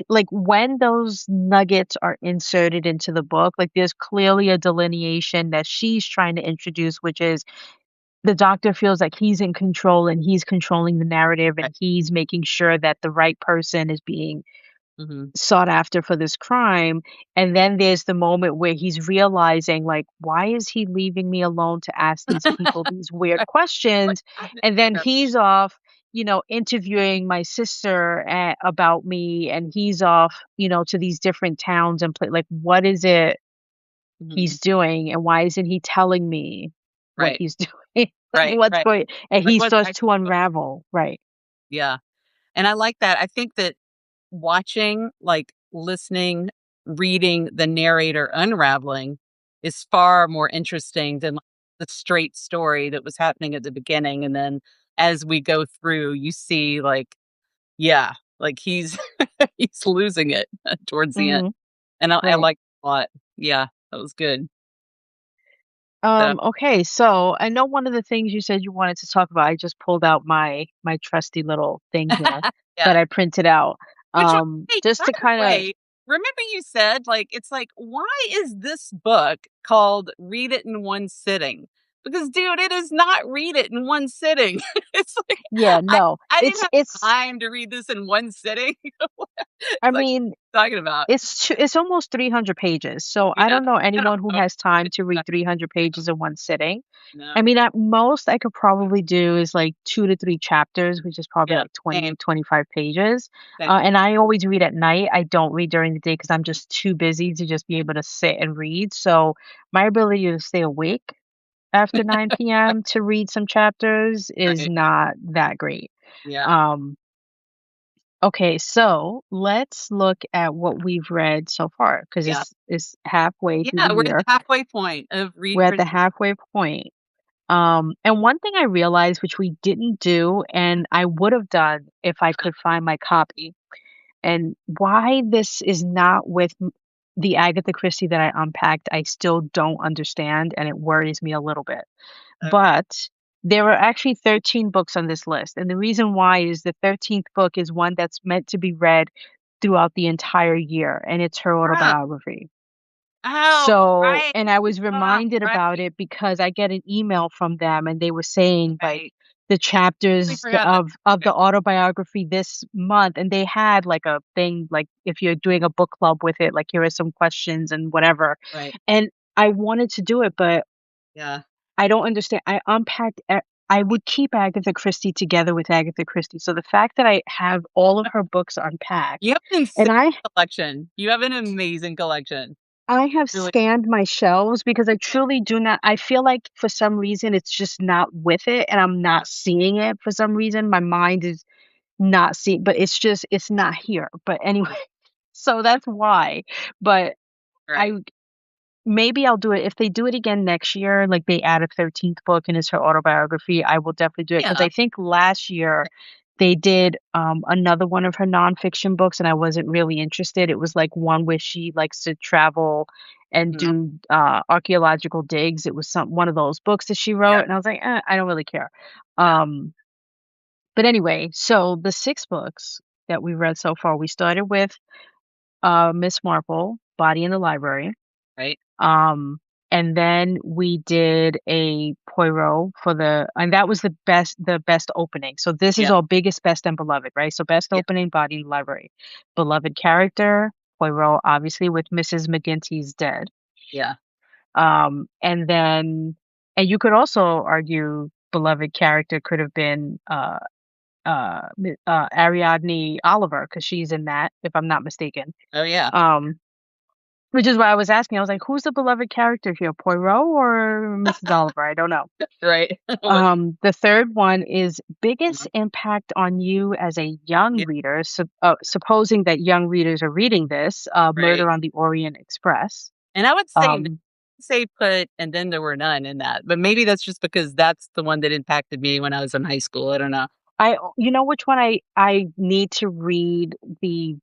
like when those nuggets are inserted into the book, like there's clearly a delineation that she's trying to introduce, which is the doctor feels like he's in control and he's controlling the narrative right. and he's making sure that the right person is being Mhm. sought after for this crime. And then there's the moment where he's realizing, like, why is he leaving me alone to ask these people these weird What questions? happened And then there? he's off, interviewing my sister about me, and he's off, to these different towns and play. Like, what is it Mhm. he's doing, and why isn't he telling me what Right, he's doing? Like, right, what's right. going? And Like, he what's starts to actually going unravel. Right. yeah, and I like that. I think that watching, like, listening, reading the narrator unraveling is far more interesting than, like, the straight story that was happening at the beginning, and then as we go through, you see, like, yeah, like, he's he's losing it towards the end, Hmm. and I Right. like it a lot. Yeah, that was good. So Okay, so I know one of the things you said you wanted to talk about. I just pulled out my trusty little thing here yeah. that I printed out. Which, hey, Just by to the kind of. way, remember you said, like, it's like, why is this book called Read It in One Sitting? because, dude, it is not read it in one sitting. It's like Yeah, I no. I didn't have time to read this in one sitting. I It's like, mean, talking about. it's almost 300 pages, so I Yeah. don't know I don't anyone who know. has time to read 300 pages in one sitting. No. I mean, at most I could probably do is like 2 to 3 chapters, which is probably Yeah. like 20, Same, 25 pages. same. And I always read at night. I don't read during the day because I'm just too busy to just be able to sit and read. So my ability to stay awake after 9 p.m. to read some chapters is Right. not that great. Yeah. Um, okay, so let's look at what we've read so far because Yeah. it's halfway through the Yeah, we're at the year. halfway point of read We're at for the halfway point. And one thing I realized, which we didn't do, and I would have done if I could find my copy, and why this is not with the Agatha Christie that I unpacked, I still don't understand, and it worries me a little bit. Okay. But there are actually 13 books on this list. And the reason why is the 13th book is one that's meant to be read throughout the entire year, and it's her Ah, autobiography. oh, So, right. and I was Ah, reminded right, about it because I get an email from them and they were saying like right. the We chapters forgot that. of Okay. the autobiography this month, and they had like a thing like if you're doing a book club with it, like here are some questions and whatever. Right. And I wanted to do it, but Yeah. I don't understand. I would keep Agatha Christie together with Agatha Christie. So the fact that I have all of her books unpacked You have an insane and collection. You have an amazing collection. I have Really. scanned my shelves because I truly do not I feel like for some reason it's just not with it and I'm not seeing it for some reason. My mind is not seeing, but it's not here. But anyway, so that's why. But I Right. maybe I'll do it if they do it again next year, like they add a 13th book and it's her autobiography, I will definitely do it because Yeah. I think last year they did another one of her nonfiction books and I wasn't really interested. It was like one where she likes to travel and Mhm. do archaeological digs. It was one of those books that she Yeah. wrote and I was like, I don't really care. Yeah. Um, but anyway, so the 6 books that we read so far, we started with Miss Marple, Body in the Library. Right. Um, and then we did a Poirot for and that was the best opening. So this is Yeah. all biggest, best, and beloved, right? So best Yeah. opening, Body in the Library. Beloved character, Poirot, obviously with Mrs. McGinty's dead. Yeah. And then, and you could also argue beloved character could have been Ariadne Oliver because she's in that, if I'm not mistaken. Oh, yeah. Um, which is why I was asking. I was like, "Who's the beloved character here, Poirot or Mrs. Oliver?" I don't know. Right. What The third one is biggest impact on you as a young yeah, reader. Supposing that young readers are reading this, right. Murder on the Orient Express. And I would Um, say put and then there were none in that, but maybe that's just because that's the one that impacted me when I was in high school. I don't know. you know which one I need to read the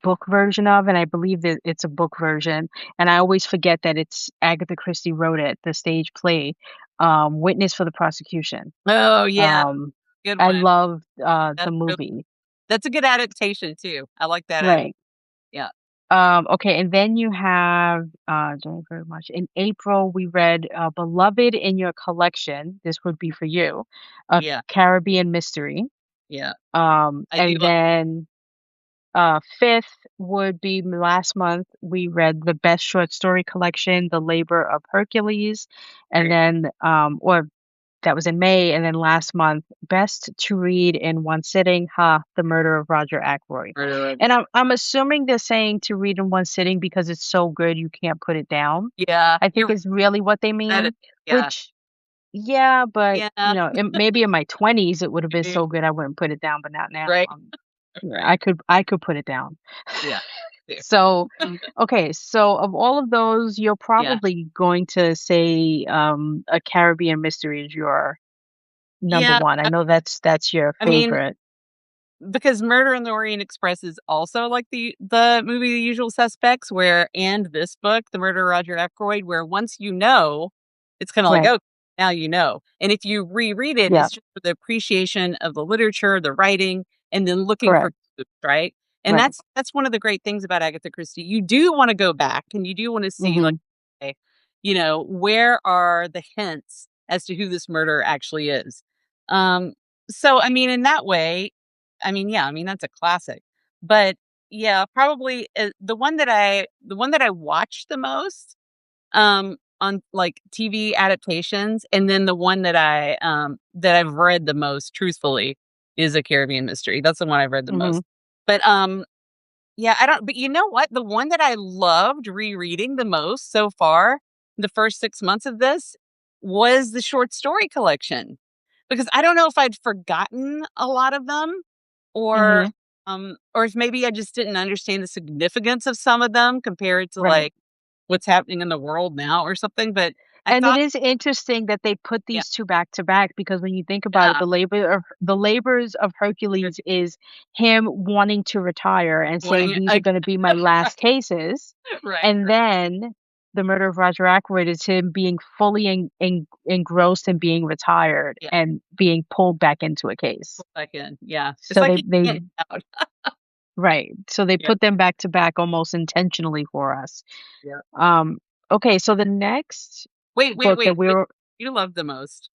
book version of, and I believe that it's a book version, and I always forget that it's Agatha Christie wrote it, the stage play, Witness for the Prosecution. Oh, yeah. Um, Good I one. love, the That's really movie. that's a good adaptation too. I like that Right. yeah. Okay, and then you have, January, February, March. In April, we read, Beloved in Your Collection. This would be for you, A Yeah. Caribbean Mystery. Yeah. I do And love then 5th would be last month, we read the best short story collection, The Labor of Hercules, and right. then, or that was in May, and then last month, best to read in one sitting, The Murder of Roger Ackroyd. Murder And I'm assuming they're saying to read in one sitting because it's so good you can't put it down. yeah. I think You're is really what they that is mean, yeah. which yeah, but Yeah. maybe in my 20s it would have been Mhm. so good I wouldn't put it down, but not now. Right. Yeah, Right. I could put it down. Yeah. Fair. So, okay, so of all of those, you're Yeah. probably going to say A Caribbean Mystery is your number Yeah. 1. I know that's your I mean, favorite. because Murder on the Orient Express is also like the movie The Usual Suspects, where and this book, The Murder of Roger Ackroyd, where once you know, it's kinda like, Right. "Oh, now you know." And if you reread it, Yeah, it's just for the appreciation of the literature, the writing, and then looking for correct. clues, right? And Right. that's one of the great things about Agatha Christie. You do wanna go back and you do wanna see, like, Mhm. okay. where are the hints as to who this murderer actually is? Um, so, I mean, in that way, I mean, yeah, I mean, that's a classic. But yeah, probably the one that I watched the most on like TV adaptations, and then the one that I've read the most truthfully is A Caribbean Mystery. That's the one I've read the Mhm. most. But yeah, I don't but you know what? The one that I loved rereading the most so far, the first 6 months of this, was the short story collection. Because I don't know if I'd forgotten a lot of them, or Mhm. or if maybe I just didn't understand the significance of some of them compared to, Right. like, what's happening in the world now or something. But I And it thought, is interesting that they put yeah, these 2 back to back because when you think about it, yeah, the labors of you're Hercules is him wanting to retire and saying, wanting "These are like gonna be my last cases." right, And then the murder of Roger Ackroyd is him being fully engrossed in being retired yeah, and being pulled back into a case. pull back in, yeah. It's So like they he they can't get out. right. So they Yeah, put them back to back almost intentionally for us. yeah. Um, okay, so the next Wait, wait, book that wait, we what were you love the most?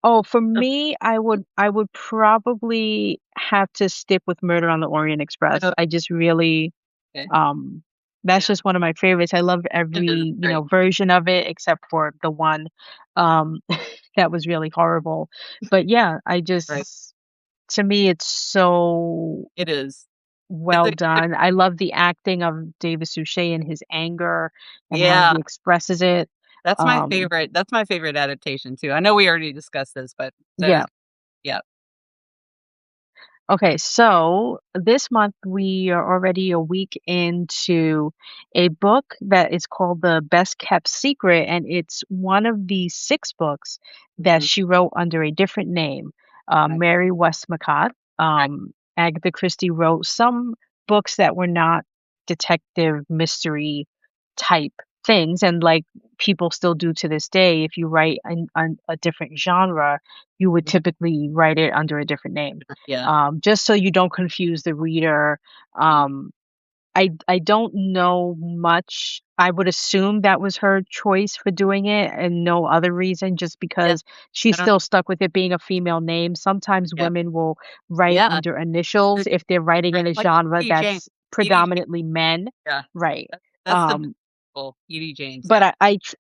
oh, for Oh, me, I would probably have to stick with Murder on the Orient Express. oh, I just really okay. um that's Yeah, just one of my favorites. I love it is every, great, version of it except for the one um that was really horrible. But yeah, I right. just to me it's so It is. It's well a done. I love the acting of David Suchet and his anger and how yeah, he expresses it. that's my favorite adaptation too. I know we already discussed this, but that is Yeah. yeah. Okay, so this month we are already a week into a book that is called The Best Kept Secret, and it's one of the 6 books that Mhm. she wrote under a different name, Right, Mary Westmacott. right. Agatha Christie wrote some books that were not detective mystery type things, and like people still do to this day, if you write in a different genre, you would Mhm. typically write it under a different name Yeah. just so you don't confuse the reader. Mhm. I don't know much. I would assume that was her choice for doing it and no other reason, just Yeah. because she's I don't still stuck with it being a female name. Sometimes yeah. women will write Yeah. under initials if they're writing Right, in a like genre E.D. James. that's E.D. James, predominantly men. yeah. Right. That's the best Um, example, E.D. James, but yeah.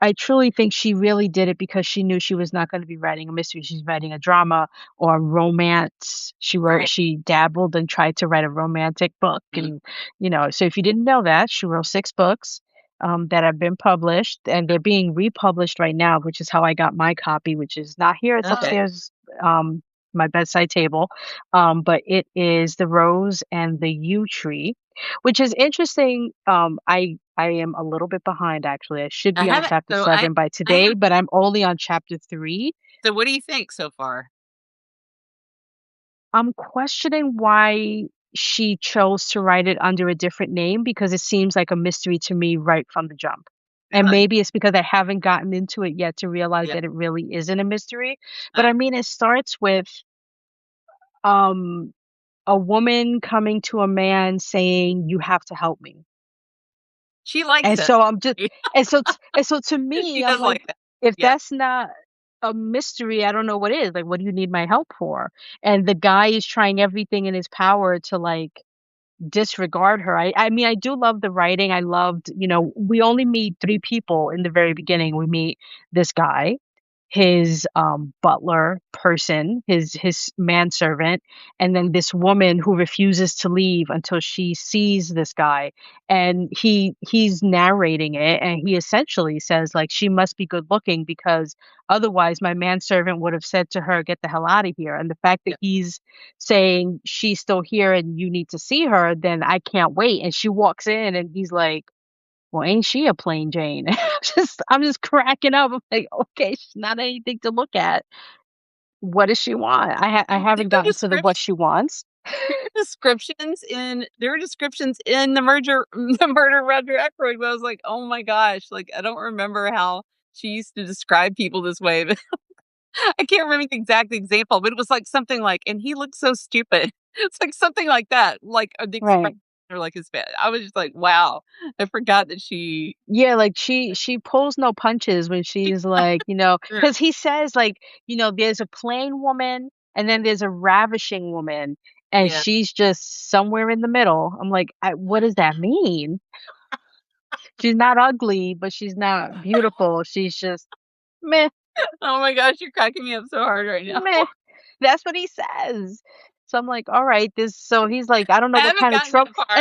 I truly think she really did it because she knew she was not gonna be writing a mystery, she's writing a drama or a romance. Right. She dabbled and tried to write a romantic book Mhm. and, so if you didn't know that, she wrote 6 books, that have been published, and they're being republished right now, which is how I got my copy, which is not here, it's Okay. upstairs, my bedside table, but it is The Rose and the Yew Tree, which is interesting. I am a little bit behind actually. I should I be on haven't chapter so 7 by I today, have but I'm only on chapter 3. so what do you think so far? I'm questioning why she chose to write it under a different name because it seems like a mystery to me right from the jump. And Really? maybe it's because I haven't gotten into it yet to realize Yeah. that it really isn't a mystery. But Uh, I mean, it starts with um a woman coming to a man saying, "You have to help me." she likes And it. so I'm just and so to me, She I'm does like, like that. if Yeah. that's not a mystery, I don't know what is. Like, what do you need my help for? And the guy is trying everything in his power to like disregard her. I mean, I do love the writing. I loved, we only meet 3 people in the very beginning. We meet this guy, his, butler person, his manservant, and then this woman who refuses to leave until she sees this guy. And he's narrating it, and he essentially says, like, "She must be good looking because otherwise my manservant would have said to her, 'Get the hell out of here.'" And the fact that Yeah. he's saying, "She's still here and you need to see her," then I can't wait. And she walks in and he's like, "Well, ain't she a plain Jane?" I'm just cracking up. I'm like, "Okay, she's not anything to look at. What does she want?" I There haven't are gotten to the what she wants. there are descriptions in the murder of Roger Ackroyd, but I was like, "Oh my gosh," like, I don't remember how she used to describe people this way, but I can't remember the exact example, but it was like something like, "And he looked so stupid." It's like something like that, like, the expression Right. or like his fa I was just like, "Wow." I forgot that she Yeah, like she pulls no punches when she's like, True. because he says like, there's a plain woman and then there's a ravishing woman and Yeah. she's just somewhere in the middle. I'm like, what does that mean? She's not ugly, but she's not beautiful. She's just meh, Oh my gosh, you're cracking me up so hard right now. meh. That's what he says. So I'm like, all right, this. So he's like, I don't know I what haven't kind of gotten trouble. that far.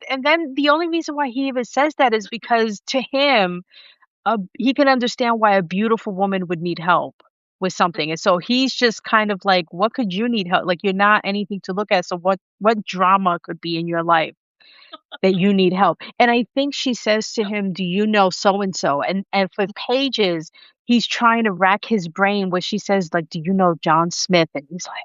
And then the only reason why he even says that is because to him, he can understand why a beautiful woman would need help with something. And so he's just kind of like, what could you need help? Like you're not anything to look at. So what drama could be in your life that you need help? And I think she says to him, "Do you know so and so?" And for pages, he's trying to rack his brain where she says, like, "Do you know John Smith?" And he's like,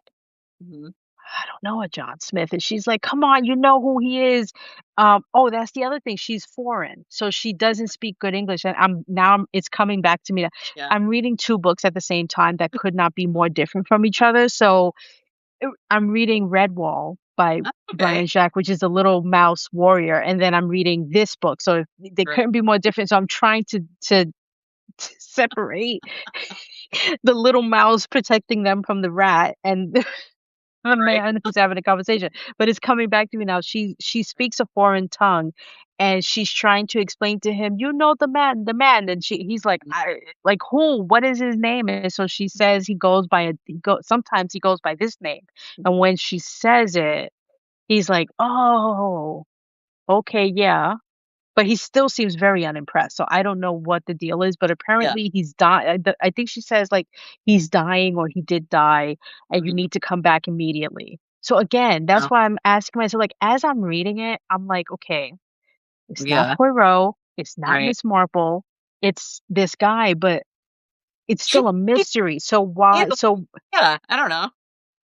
Mhm. I don't know a John Smith. And she's like, come on, you know who he is. Oh, that's the other thing. She's foreign. So she doesn't speak good English. And it's coming back to me. Yeah. I'm reading two books at the same time that could not be more different from each other. So I'm reading Redwall by Oh, okay. Brian Jacques, which is a little mouse warrior. And then I'm reading this book. So they Right. couldn't be more different. So I'm trying to separate the little mouse protecting them from the rat and the Right. man who's having a conversation, but it's coming back to me now. She speaks a foreign tongue, and she's trying to explain to him, "You know the man," and he's like, Mm, "I like who? What is his name?" And so she says sometimes he goes by this name, and when she says it, he's like, "Oh, okay, yeah." But he still seems very unimpressed, so I don't know what the deal is, but yeah. apparently he's dying. I think she says, like, he's dying or he did die, and you Mhm. need to come back immediately. So again, Oh, that's why I'm asking myself, like, as I'm reading it, I'm like, "Okay, it's not yeah. Poirot, it's not Right. Miss Marple, it's this guy, but it's She still a she mystery." yeah, yeah, I don't know.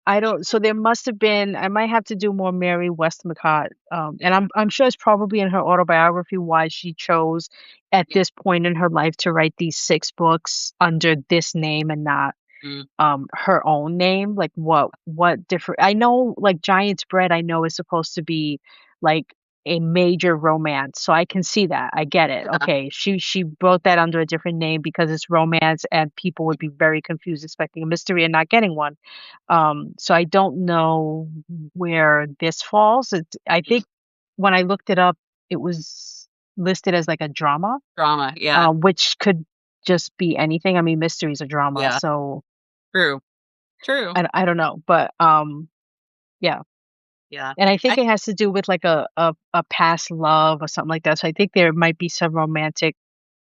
I don't so there must have been I might have to do more Mary Westmacott, and I'm sure it's probably in her autobiography why she chose at Yeah. this point in her life to write these 6 books under this name and not Mm. her own name. Like what different I know like Giant's Bread I know is supposed to be like a major romance. So I can see that. I get it. Yeah. Okay. She wrote that under a different name because it's romance and people would be very confused expecting a mystery and not getting one. So I don't know where this falls. I Mm. think when I looked it up, it was listed as like a drama, Drama, yeah. which could just be anything. I mean, mystery is a drama, Yeah. so True. True. I don't know, but yeah. Yeah. And I I think it has to do with like a past love or something like that. So I think there might be some romantic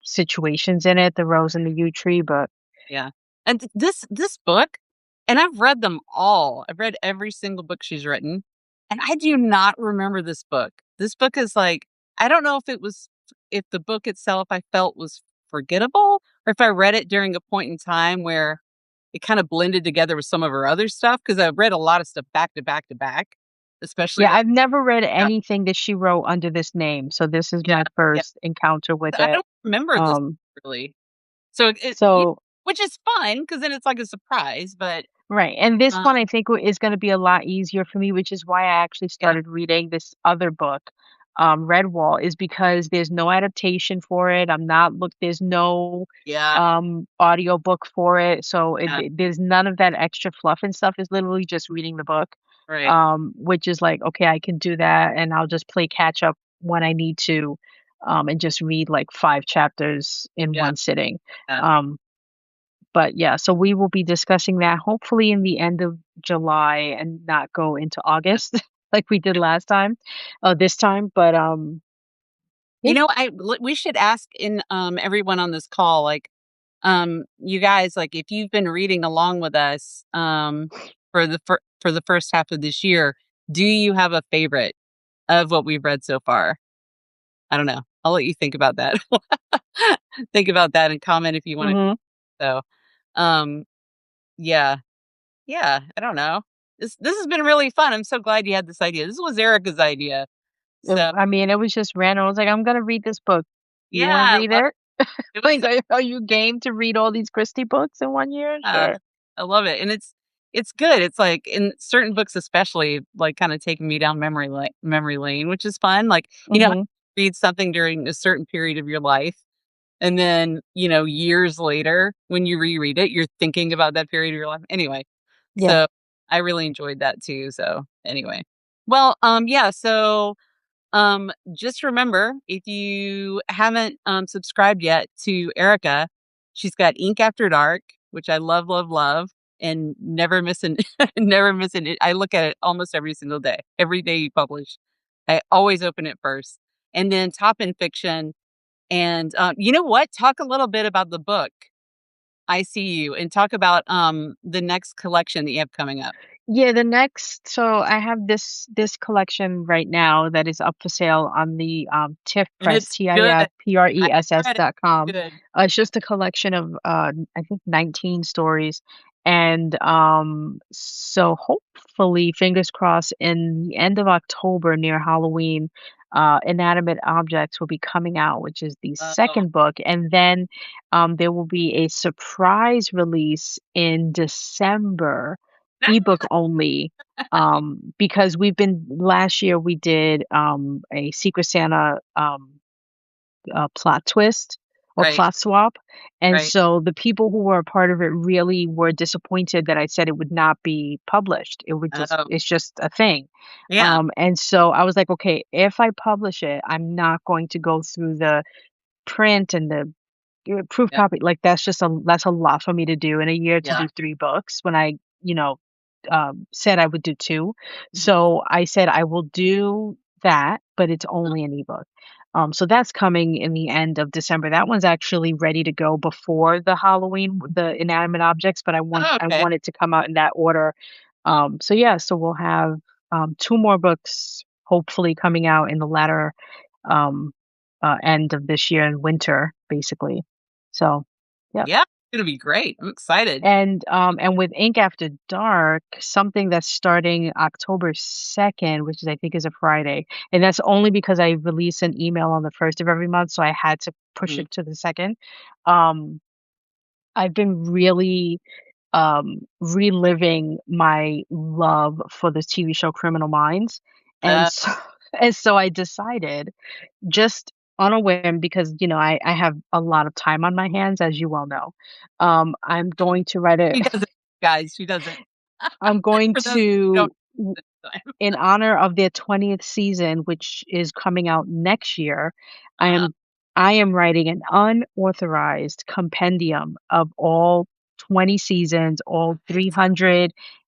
situations in it, the rose and the yew tree, but Yeah. And this book, and I've read them all. I've read every single book she's written, and I do not remember this book. This book is like I don't know if the book itself I felt was forgettable or if I read it during a point in time where it kind of blended together with some of her other stuff because I've read a lot of stuff back to back to back, especially yeah, like I've never read yeah, anything that she wrote under this name. So this is yeah, my yeah. first encounter with I it. don't remember this Um, really. So so which is fine because then it's like a surprise, but Right, and this um, one I think is gonna be a lot easier for me, which is why I actually yeah, started reading this other book, Redwall, is because there's no adaptation for it. There's no yeah, audiobook for it, so yeah, there's none of that extra fluff and stuff. It's literally just reading the book, right. which is like, okay, I can do that, and I'll just play catch up when I need to, and just read like 5 chapters in Yeah, one sitting. yeah, Um, but yeah, so we will be discussing that hopefully in the end of July and not go into yeah. August like we did last time, this time. But yeah, We should ask in everyone on this call, like, you guys, like, if you've been reading along with us, for the first half of this year, do you have a favorite of what we've read so far? I don't know. I'll let you think about that. Think about that and comment if you want to. hmm So, um, yeah, yeah. I don't know. This has been really fun. I'm so glad you had this idea. This was Erica's idea. So I mean, it was just random. I was like, I'm gonna read this book. You want to yeah, read it? it was. Like, are you game to read all these Christie books in one year? Sure. I love it, and it's good. It's like in certain books, especially, like kind of taking me down memory lane, which is fun. Like, Mhm. read something during a certain period of your life. And then, years later, when you reread it, you're thinking about that period of your life. Anyway, Yeah. so I really enjoyed that too. So anyway. Well, yeah, so just remember, if you haven't subscribed yet to Erica, she's got Ink After Dark, which I love, love, love, and never miss an never miss an. I look at it almost every single day. Every day you publish, I always open it first, and then Top in Fiction. And you know what? Talk a little bit about the book. I See You, and talk about the next collection that you have coming up. Yeah, the next so I have this collection right now that is up for sale on the TIFF And Press, it's good. I read it. TIFPress.com. Good. It's just a collection of I think 19 stories. And so hopefully, fingers crossed, in the end of October near Halloween, Inanimate Objects will be coming out, which is the Oh, second book. And then there will be a surprise release in December, ebook only, because we've been last year we did a Secret Santa plot twist or right, plot swap, and right. so the people who were a part of it really were disappointed that I said it would not be published. Oh, It's just a thing. yeah, And so I was like, okay, if I publish it, I'm not going to go through the print and the proof yeah, copy, like, that's a lot for me to do in a year, to yeah. do 3 books when I, you know, said I would do 2. Mhm. So I said I will do that, but it's only an ebook. So that's coming in the end of December. That one's actually ready to go before the Halloween, the inanimate objects, but Oh, I okay. want it to come out in that order. So yeah, so we'll have 2 more books hopefully coming out in the latter um, end of this year in winter, basically. So, yep. Yeah, it's gonna be great. I'm excited. And with Ink After Dark, something that's starting October 2nd, which is I think is a Friday, and that's only because I release an email on the first of every month, so I had to push Mhm. it to the second. Um, I've been really reliving my love for the TV show Criminal Minds, and Uh, so and so I decided, just on a whim, because, I have a lot of time on my hands, as you well know. I'm going to write a she doesn't, guys. She doesn't. I'm going For those who don't to know this time. in honor of their 20th season, which is coming out next year, I Uh, am I am writing an unauthorized compendium of all 20 seasons, all what? Oh my gosh.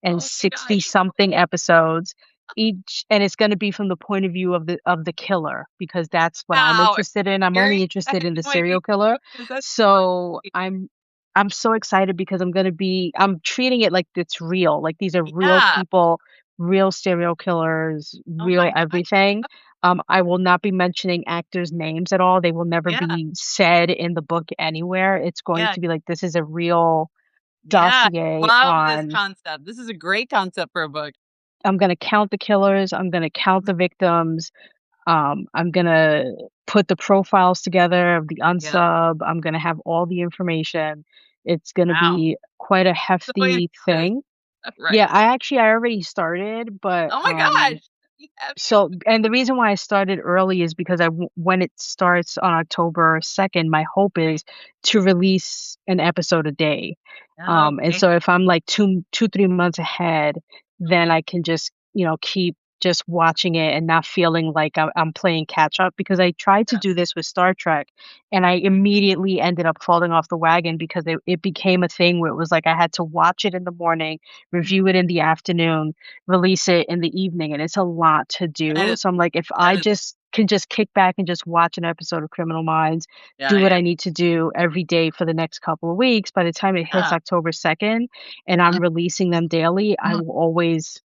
360 something episodes, each, and it's going to be from the point of view of the killer, because that's what I'm Wow. Are interested in. I'm you only serious? I interested have in the no idea. serial killer. Because that's So great. I'm so excited because I'm treating it like it's real. Like, these are real Yeah. people, real serial killers, Oh my real gosh. everything. I will not be mentioning actors' names at all. They will never Yeah. be said in the book anywhere. It's going Yeah. to be like this is a real Yeah. dossier Love this on. concept. This is a great concept for a book. I'm going to count the killers, I'm going to count the victims. I'm gonna put the profiles together of the Yeah. unsub. I'm gonna have all the information. It's gonna Wow. be quite a The way hefty ambitious. thing. Right. Yeah, I already started, but Oh my gosh. You have you. so, and the reason why I started early is because when it starts on October 2nd, my hope Right. is to release an episode a day. And Okay. so if I'm like 3 months ahead, then I can just, keep just watching it and not feeling like I'm playing catch up, because I tried to Yeah. do this with Star Trek and I immediately ended up falling off the wagon because it became a thing where it was like I had to watch it in the morning, Mhm. review it in the afternoon, release it in the evening, and it's a lot to That do. is So I'm like, if that I is just can just kick back and just watch an episode of Criminal Minds, yeah, do what yeah. I need to do every day for the next couple of weeks, by the time it hits Yeah. October 2nd and I'm releasing them daily, I Mhm. will always,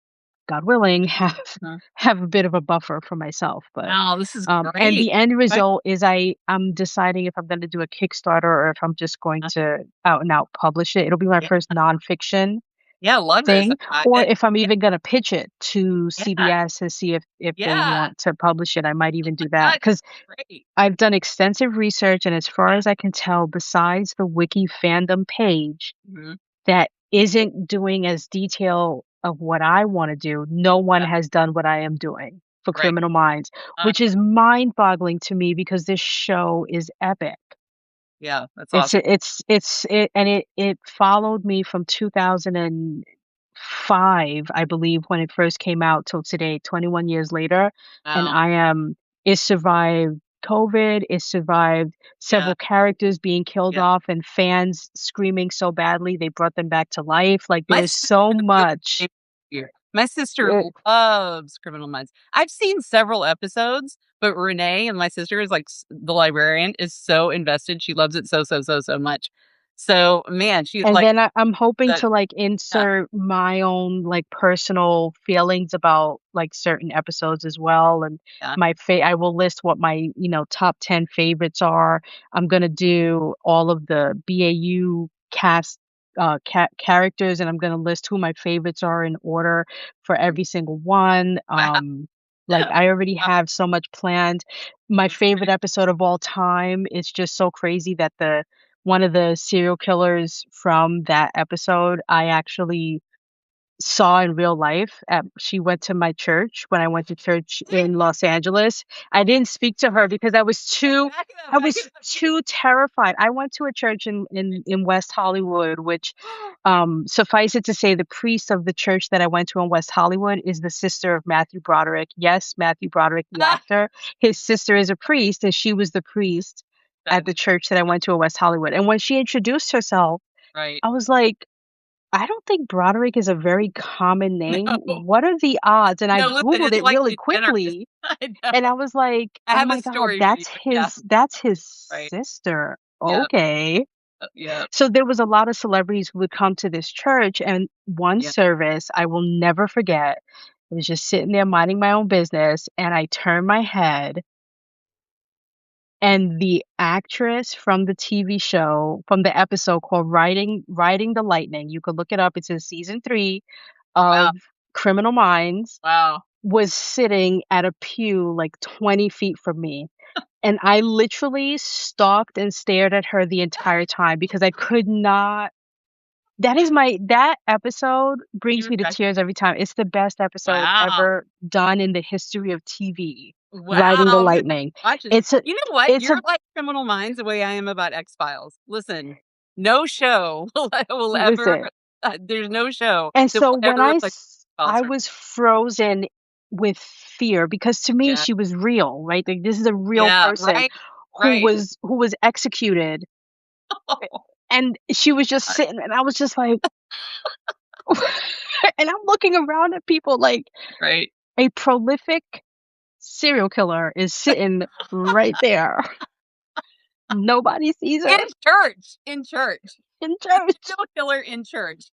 God willing, Mhm. have a bit of a buffer for myself. But Wow, this is and great. the end Right. result is I'm deciding if I'm going to do a Kickstarter or if I'm just going to out and out publish it. It'll be my Yeah. first nonfiction Yeah, love this. thing, or if I'm Yeah, even gonna pitch it to yeah, CBS and see if they yeah. want to publish it, I might Oh even my do that, god, because great. I've done extensive research, and as far Yeah. as I can tell, besides the wiki fandom page, Mhm. that isn't doing as detail of what I wanna do, no one Yeah, has done what I am doing for right. Criminal Minds, Uh, which is mind-boggling to me because this show is epic. yeah, that's It's awesome. it followed me from 2005, I believe, when it first came out till today, 21 years later, and Wow. I am it survived COVID, it survived Yeah, several characters being killed yeah. off and fans screaming so badly they brought them back to life, like, My there's sister so is really much. big here. My sister Eh loves Criminal Minds. I've seen several episodes, but Renee and my sister is like the librarian is so invested. She loves it so, so, so, so much. So man, she's And like then I'm hoping the to, like, yeah, insert my own, like, personal feelings about, like, certain episodes as well, and yeah. I will list what my, top 10 favorites are. I'm gonna do all of the BAU cast, characters, and I'm gonna list who my favorites are in order for every single one. Wow. Like, I already Wow, have so much planned. My that's favorite great. episode of all time, it's just so crazy that the one of the serial killers from that episode, I actually saw in real life. She went to my church when I went to church in Los Angeles. I didn't speak to her because Wait, back it up, I back it was too terrified. I went to a church in West Hollywood, which, up. suffice it to say, the priest of the church that I went to in West Hollywood is the sister of Matthew Broderick. Yes, Matthew Broderick, the Ah, actor. His sister is a priest, and she was the priest that at the church that I went to in West Hollywood. And when she introduced herself, right. I was like, I don't think Broderick is a very common name. No. What are the odds? And I No, listen, Googled it's it like really DeGeneres. quickly, I and I know. was like, I "Oh have a my god, story for you. Yeah, that's his right. sister. Yep, Okay." yep, So there was a lot of celebrities who would come to this church, and one yep. service I will never forget. I was just sitting there minding my own business, and I turned my head, and the actress from the TV show, from the episode called Riding the Lightning, you could look it up, it's in season 3 Wow, of Criminal Minds, wow. was sitting at a pew like 20 feet from me. And I literally stalked and stared at her the entire time because I could not that episode You brings were me to cracking tears every time. It's the best episode wow. ever done in the history of TV, Riding the Wow, I'm gonna Lightning. watch it. It's a You know what? it's You're a like Criminal Minds the way I am about X-Files. Listen, no show will ever listen. there's no show And that so will when ever replace X-Files I for me. was frozen with fear because to me Yeah. she was real, right? Like this is a real Yeah, person right, right. who was executed, and she was just God, sitting, and I was just like, and I'm looking around at people like right. a prolific serial killer is sitting right there. Nobody sees In her church, in church. in A church. serial killer in church.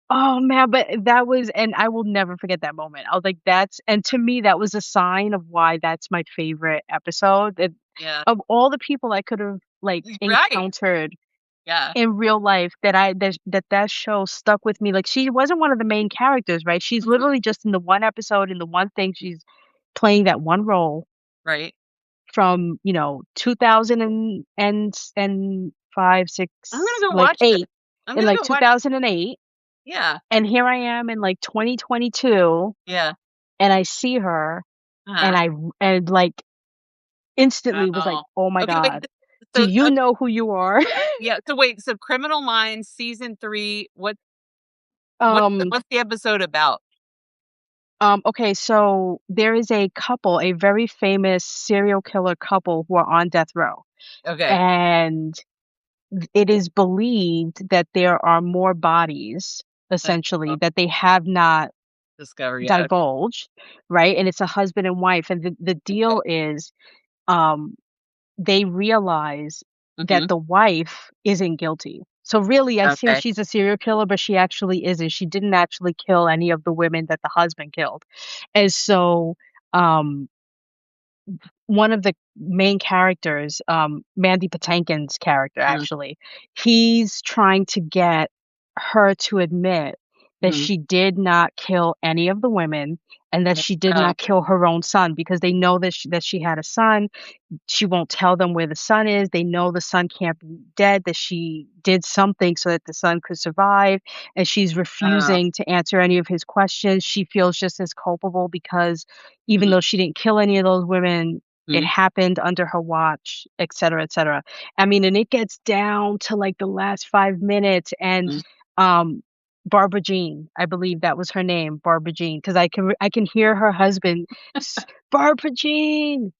Oh man, but that was, and I will never forget that moment. I was like, that's, and to me, that was a sign of why that's my favorite episode. That Yeah. of all the people I could have like Right. encountered Yeah, in real life, that show stuck with me. Like she wasn't one of the main characters, right? She's mhm, literally just in the one episode, in the one thing she's playing that one role right. from 2000 and 5, I'm gonna 6, go like watch this. 8, I'm in gonna like go watch 2008. yeah, And here I am in, like, 2022, yeah. and I see her, and Uh-huh. like, instantly was like, Wow. "Oh my Okay, wait, god. Do so you know who you are?" yeah, so wait, so Criminal Minds season 3, Um, what's the episode about? okay, so there is a couple, a very famous serial killer couple who are on death row, Okay, and it is believed that there are more bodies, uh, essentially, oh, that they have not Discover, yeah, okay, divulged, right? And it's a husband and wife, and the okay, deal is, um they realize that mhm, the wife isn't guilty. So really, I think okay, she's a serial killer, but she actually isn't. She didn't actually kill any of the women that the husband killed. And so, um, one of the main characters, Mandy Patinkin's character, mhm, actually, he's trying to get her to admit that Mhm. she did not kill any of the women and that she did Oh, not kill her own son because they know that she had a son. She won't tell them where the son is. They know the son can't be dead, that she did something so that the son could survive, and she's oh, refusing to answer any of his questions. She feels just as culpable because even mhm, though she didn't kill any of those women, it mhm, happened under her watch, et cetera, et cetera. I mean, and it gets down to like the last 5 minutes, and mhm. um, Barbara Jean, I believe that was her name, Barbara Jean, because I can hear her husband, Barbara Jean,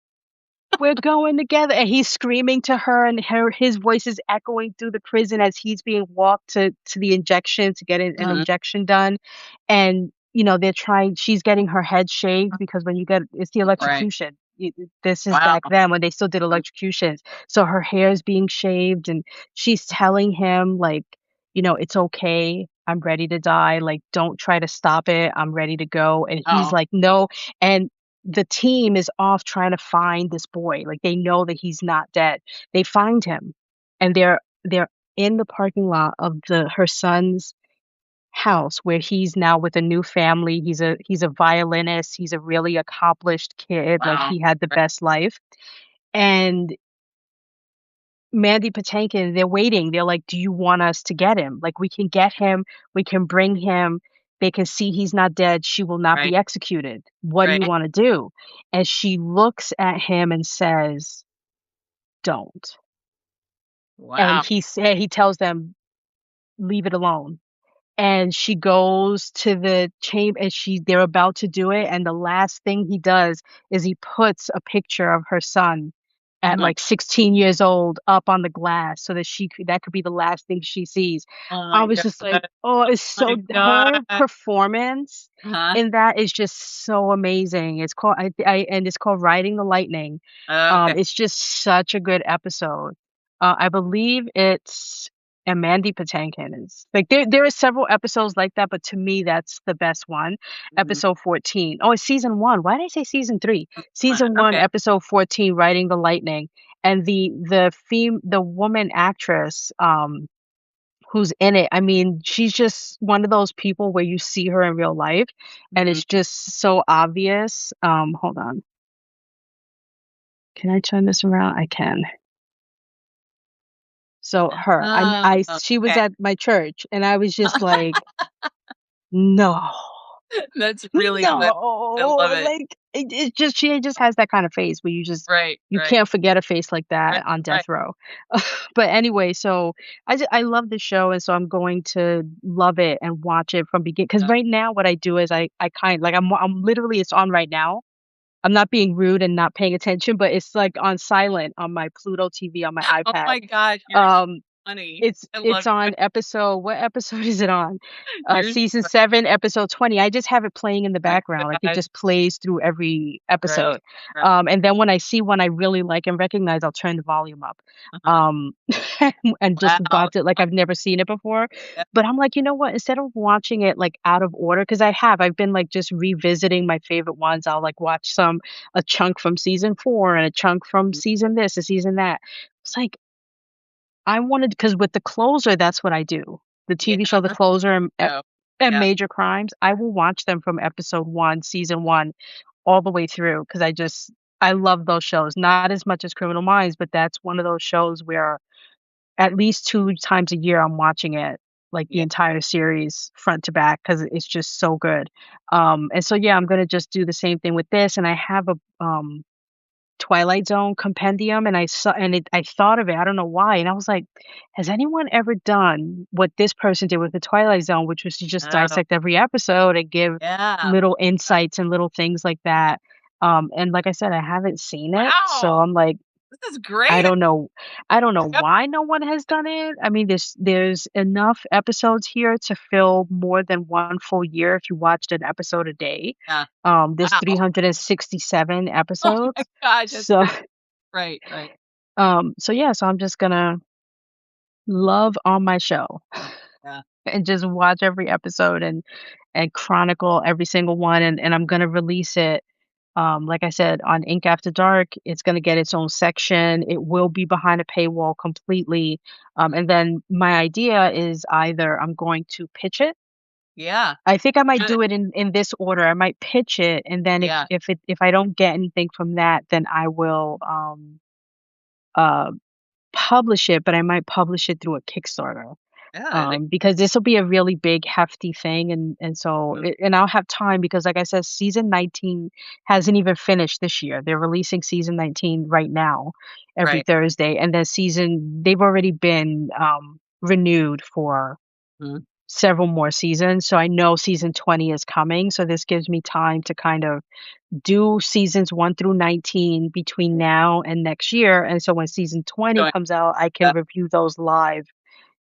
we're going together, and he's screaming to her, and his voice is echoing through the prison as he's being walked to the injection to get an Mhm. injection done. And they're trying she's getting her head shaved because when you get it's the Right. electrocution. This is Wow. back then when they still did Mhm. electrocutions, so her hair is being shaved, and she's telling him, like, it's okay, I'm ready to die, like, don't try to stop it, I'm ready to go. And he's Oh, like, no. And the team is off trying to find this boy. Like, they know that he's not dead. They find him, and they're in the parking lot of the her son's house where he's now with a new family. He's a violinist. He's a really accomplished kid. Like, wow. he had the Right. best life. And Mandy Patinkin, they're waiting. They're like, "Do you want us to get him? Like, we can get him. We can bring him. They can see he's not dead. She will not Right. be executed. What do you Right. want to do?" And she looks at him and says, "Don't." And Wow. he tells them, "Leave it alone." And she goes to the chamber, and they're about to do it, and the last thing he does is he puts a picture of her son at Mhm. like 16 years old up on the glass so that that could be the last thing she sees. Oh I my was just like, god. oh, it's My so her god. performance Uh-huh. in that is just so amazing. It's called and it's called Riding the Lightning. Okay. It's just such a good episode. I believe it's and Mandy Patinkin is like there are several episodes like that, but to me that's the best one. Mhm. Episode 14. Oh, it's season 1. Why did I say season 3? Season 1, Okay. episode 14, Riding the Lightning. And the woman actress who's in it, I mean, she's just one of those people where you see her in real life and Mhm. it's just so obvious. Hold on. Can I turn this around? I can. So her, Oh, she was okay. at my church and I was just like, "No. That's really good. I love No." it. Like, it just she just has that kind of face where Right, you right, can't forget a face like right, that on right. death row. But anyway, so I love the show, and so I'm going to love it and watch it from begin. Because Uh, right now what I do is I kind like I'm literally it's on right now. I'm not being rude and not paying attention, but it's like on silent on my Pluto TV on my oh iPad. my gosh, you're so Um funny. it's I love it's you. on episode what episode is it on? You're Season so 7, episode 20. I just have it playing in the my background, like, it god. just plays through every Right, episode. right. And then when I see one I really like and recognize, I'll turn the volume up, Uh-huh. um, and just Wow. watch it like I've never seen it before. Yeah, But I'm like, "You know what? Instead of watching it, like, out of order, because I've been, like, just revisiting my favorite ones. I'll, like, watch a chunk from season 4 and a chunk from mm, season this and season that. It's like, I wanted because with The Closer, that's what I do. The yeah, TV show The Closer go. and Yeah, Major Crimes, I will watch them from episode 1, season 1, all the way through because I love those shows. Not as much as Criminal Minds, but that's one of those shows where at least 2 times a year I'm watching it, like the yeah. entire series front to back because it's just so good. And so, yeah, I'm gonna just do the same thing with this, and I have a Twilight Zone compendium, and I thought of it, I don't know why, and I was like, "Has anyone ever done what this person did with the Twilight Zone, which was to just Oh, dissect every episode and give yeah. little insights and little things like that?" And like I said, I haven't seen it, so Wow, I'm like, this is I great. don't know I don't know Yep. why no one has done it. I mean, there's enough episodes here to fill more than 1 full year if you watched an episode a day. Yeah. There's Wow. 367 Oh my episodes. gosh, that's So, great. Right, right. yeah, so I'm just gonna love on my show Yeah. and just watch every episode and chronicle every single one, and I'm gonna release it, like I said, on Ink After Dark. It's gonna get its own section. It will be behind a paywall completely. Mhm. And then my idea is either I'm going to pitch it Yeah. I think I might Good. do it in this order. I might pitch it, and then Yeah. if I don't get anything from that, then I will uh publish it, but I might publish it through a Kickstarter. Yeah. Because this will be a really big hefty thing, and so Mhm. and I'll have time because like I said, season 19 hasn't even finished this year. They're releasing season 19 right now every Right. Thursday, and then they've already been renewed for Mhm. several more seasons. So I know season 20 is coming. So this gives me time to kind of do seasons 1 through 19 between now and next year. And so when season 20 Going comes out, I can yeah. review those live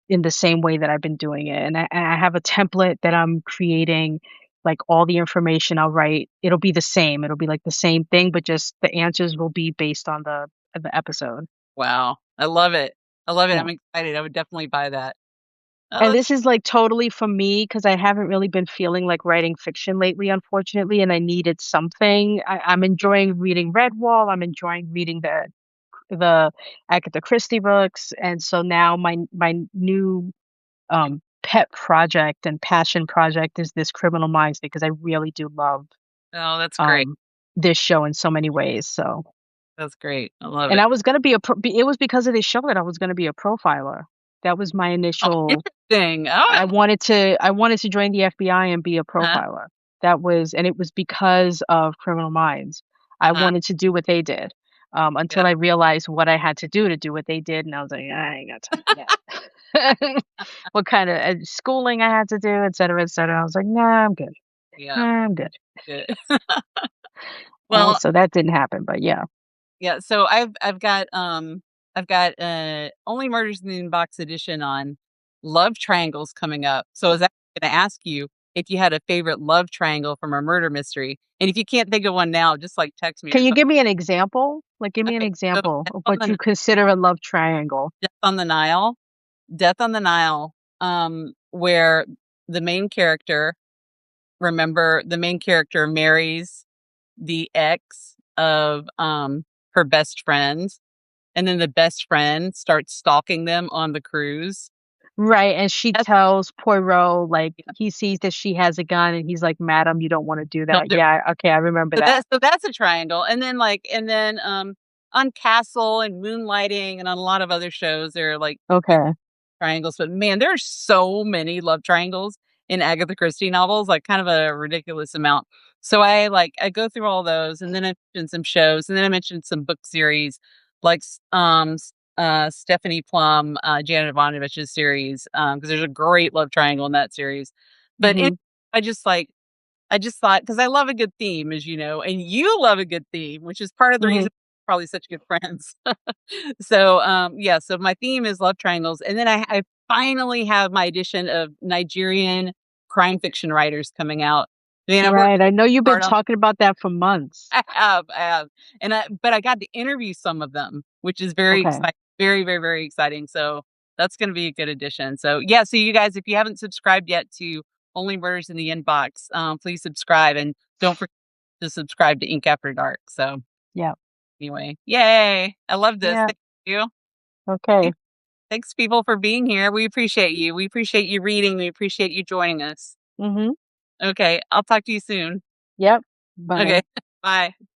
in the same way that I've been doing it. And I have a template that I'm creating, like all the information I'll write, it'll be the same. It'll be like the same thing, but just the answers will be based on the episode. Wow. I love it. I love it. Yeah. I'm excited. I would definitely buy that. Oh, And that's this is like totally for me because I haven't really been feeling like writing fiction lately, unfortunately, and I needed something. I'm enjoying reading Redwall. I'm enjoying reading the Agatha Christie books, and so now my new pet project and passion project is this Criminal Minds because I really do love oh, that's great. um this show in so many ways. So, That's great. I love and it. I was gonna it was because of this show that I was gonna be a profiler. That was my Oh, initial. interesting. Oh, I wanted to join the FBI and be a uh-huh. profiler. And it was because of Criminal Minds. I Uh-huh. wanted to do what they did, Yeah. until I realized what I had to do what they did, and I was like, I ain't got time for that. What kind of schooling I had to do, et cetera, et cetera. I was like, nah, I'm good. Yeah. I'm good. Good. Well, So that didn't happen, but yeah. yeah, so I've got Only Murders in the Inbox edition on love triangles coming up. So I was actually gonna ask you if you had a favorite love triangle from a murder mystery. And if you can't think of one now, just like text me or Can you something. give me an example? Like, give me an Okay. So example of what you consider a love triangle. Death on the Nile. Death on the Nile, where the main character remember the main character marries the ex of her best friend, and then the best friend starts stalking them on the cruise. Right, and she That's tells Poirot, like, he sees that she has a gun, and he's like, "Madam, you don't wanna do don't that." do Yeah, okay, I remember that. so that's a triangle, and then, on Castle and Moonlighting and on a lot of other shows, there are, like, Okay. triangles, but man, there are so many love triangles in Agatha Christie novels, like, kind of a ridiculous amount. So I go through all those, and then I mentioned some shows, and then I mentioned some book series, like, Stephanie Plum, Janet Ivanovich's series, because there's a great love triangle in that series. But Mhm, I just, like I just thought because I love a good theme, as you know, and you love a good theme, which is part of the mhm. reason we're probably such good friends. So, yeah, so my theme is love triangles, and then I finally have my edition of Nigerian crime fiction writers coming out. Man, I've worked Right, I know you've been hard on talking about that for months. I have, and I got to interview some of them, which is very Okay. exciting, very, very, very exciting. So that's going to be a good addition. So yeah, so you guys, if you haven't subscribed yet to Only Murders in the Inbox, please subscribe and don't forget to subscribe to Ink After Dark. So Yeah. anyway, yay! I love this. Yeah, Thank you. okay. Thanks, thanks, people, for being here. We appreciate you. We appreciate you reading. We appreciate you joining us. Mhm. Okay, I'll talk to you soon. Yep. Okay, Bye. bye.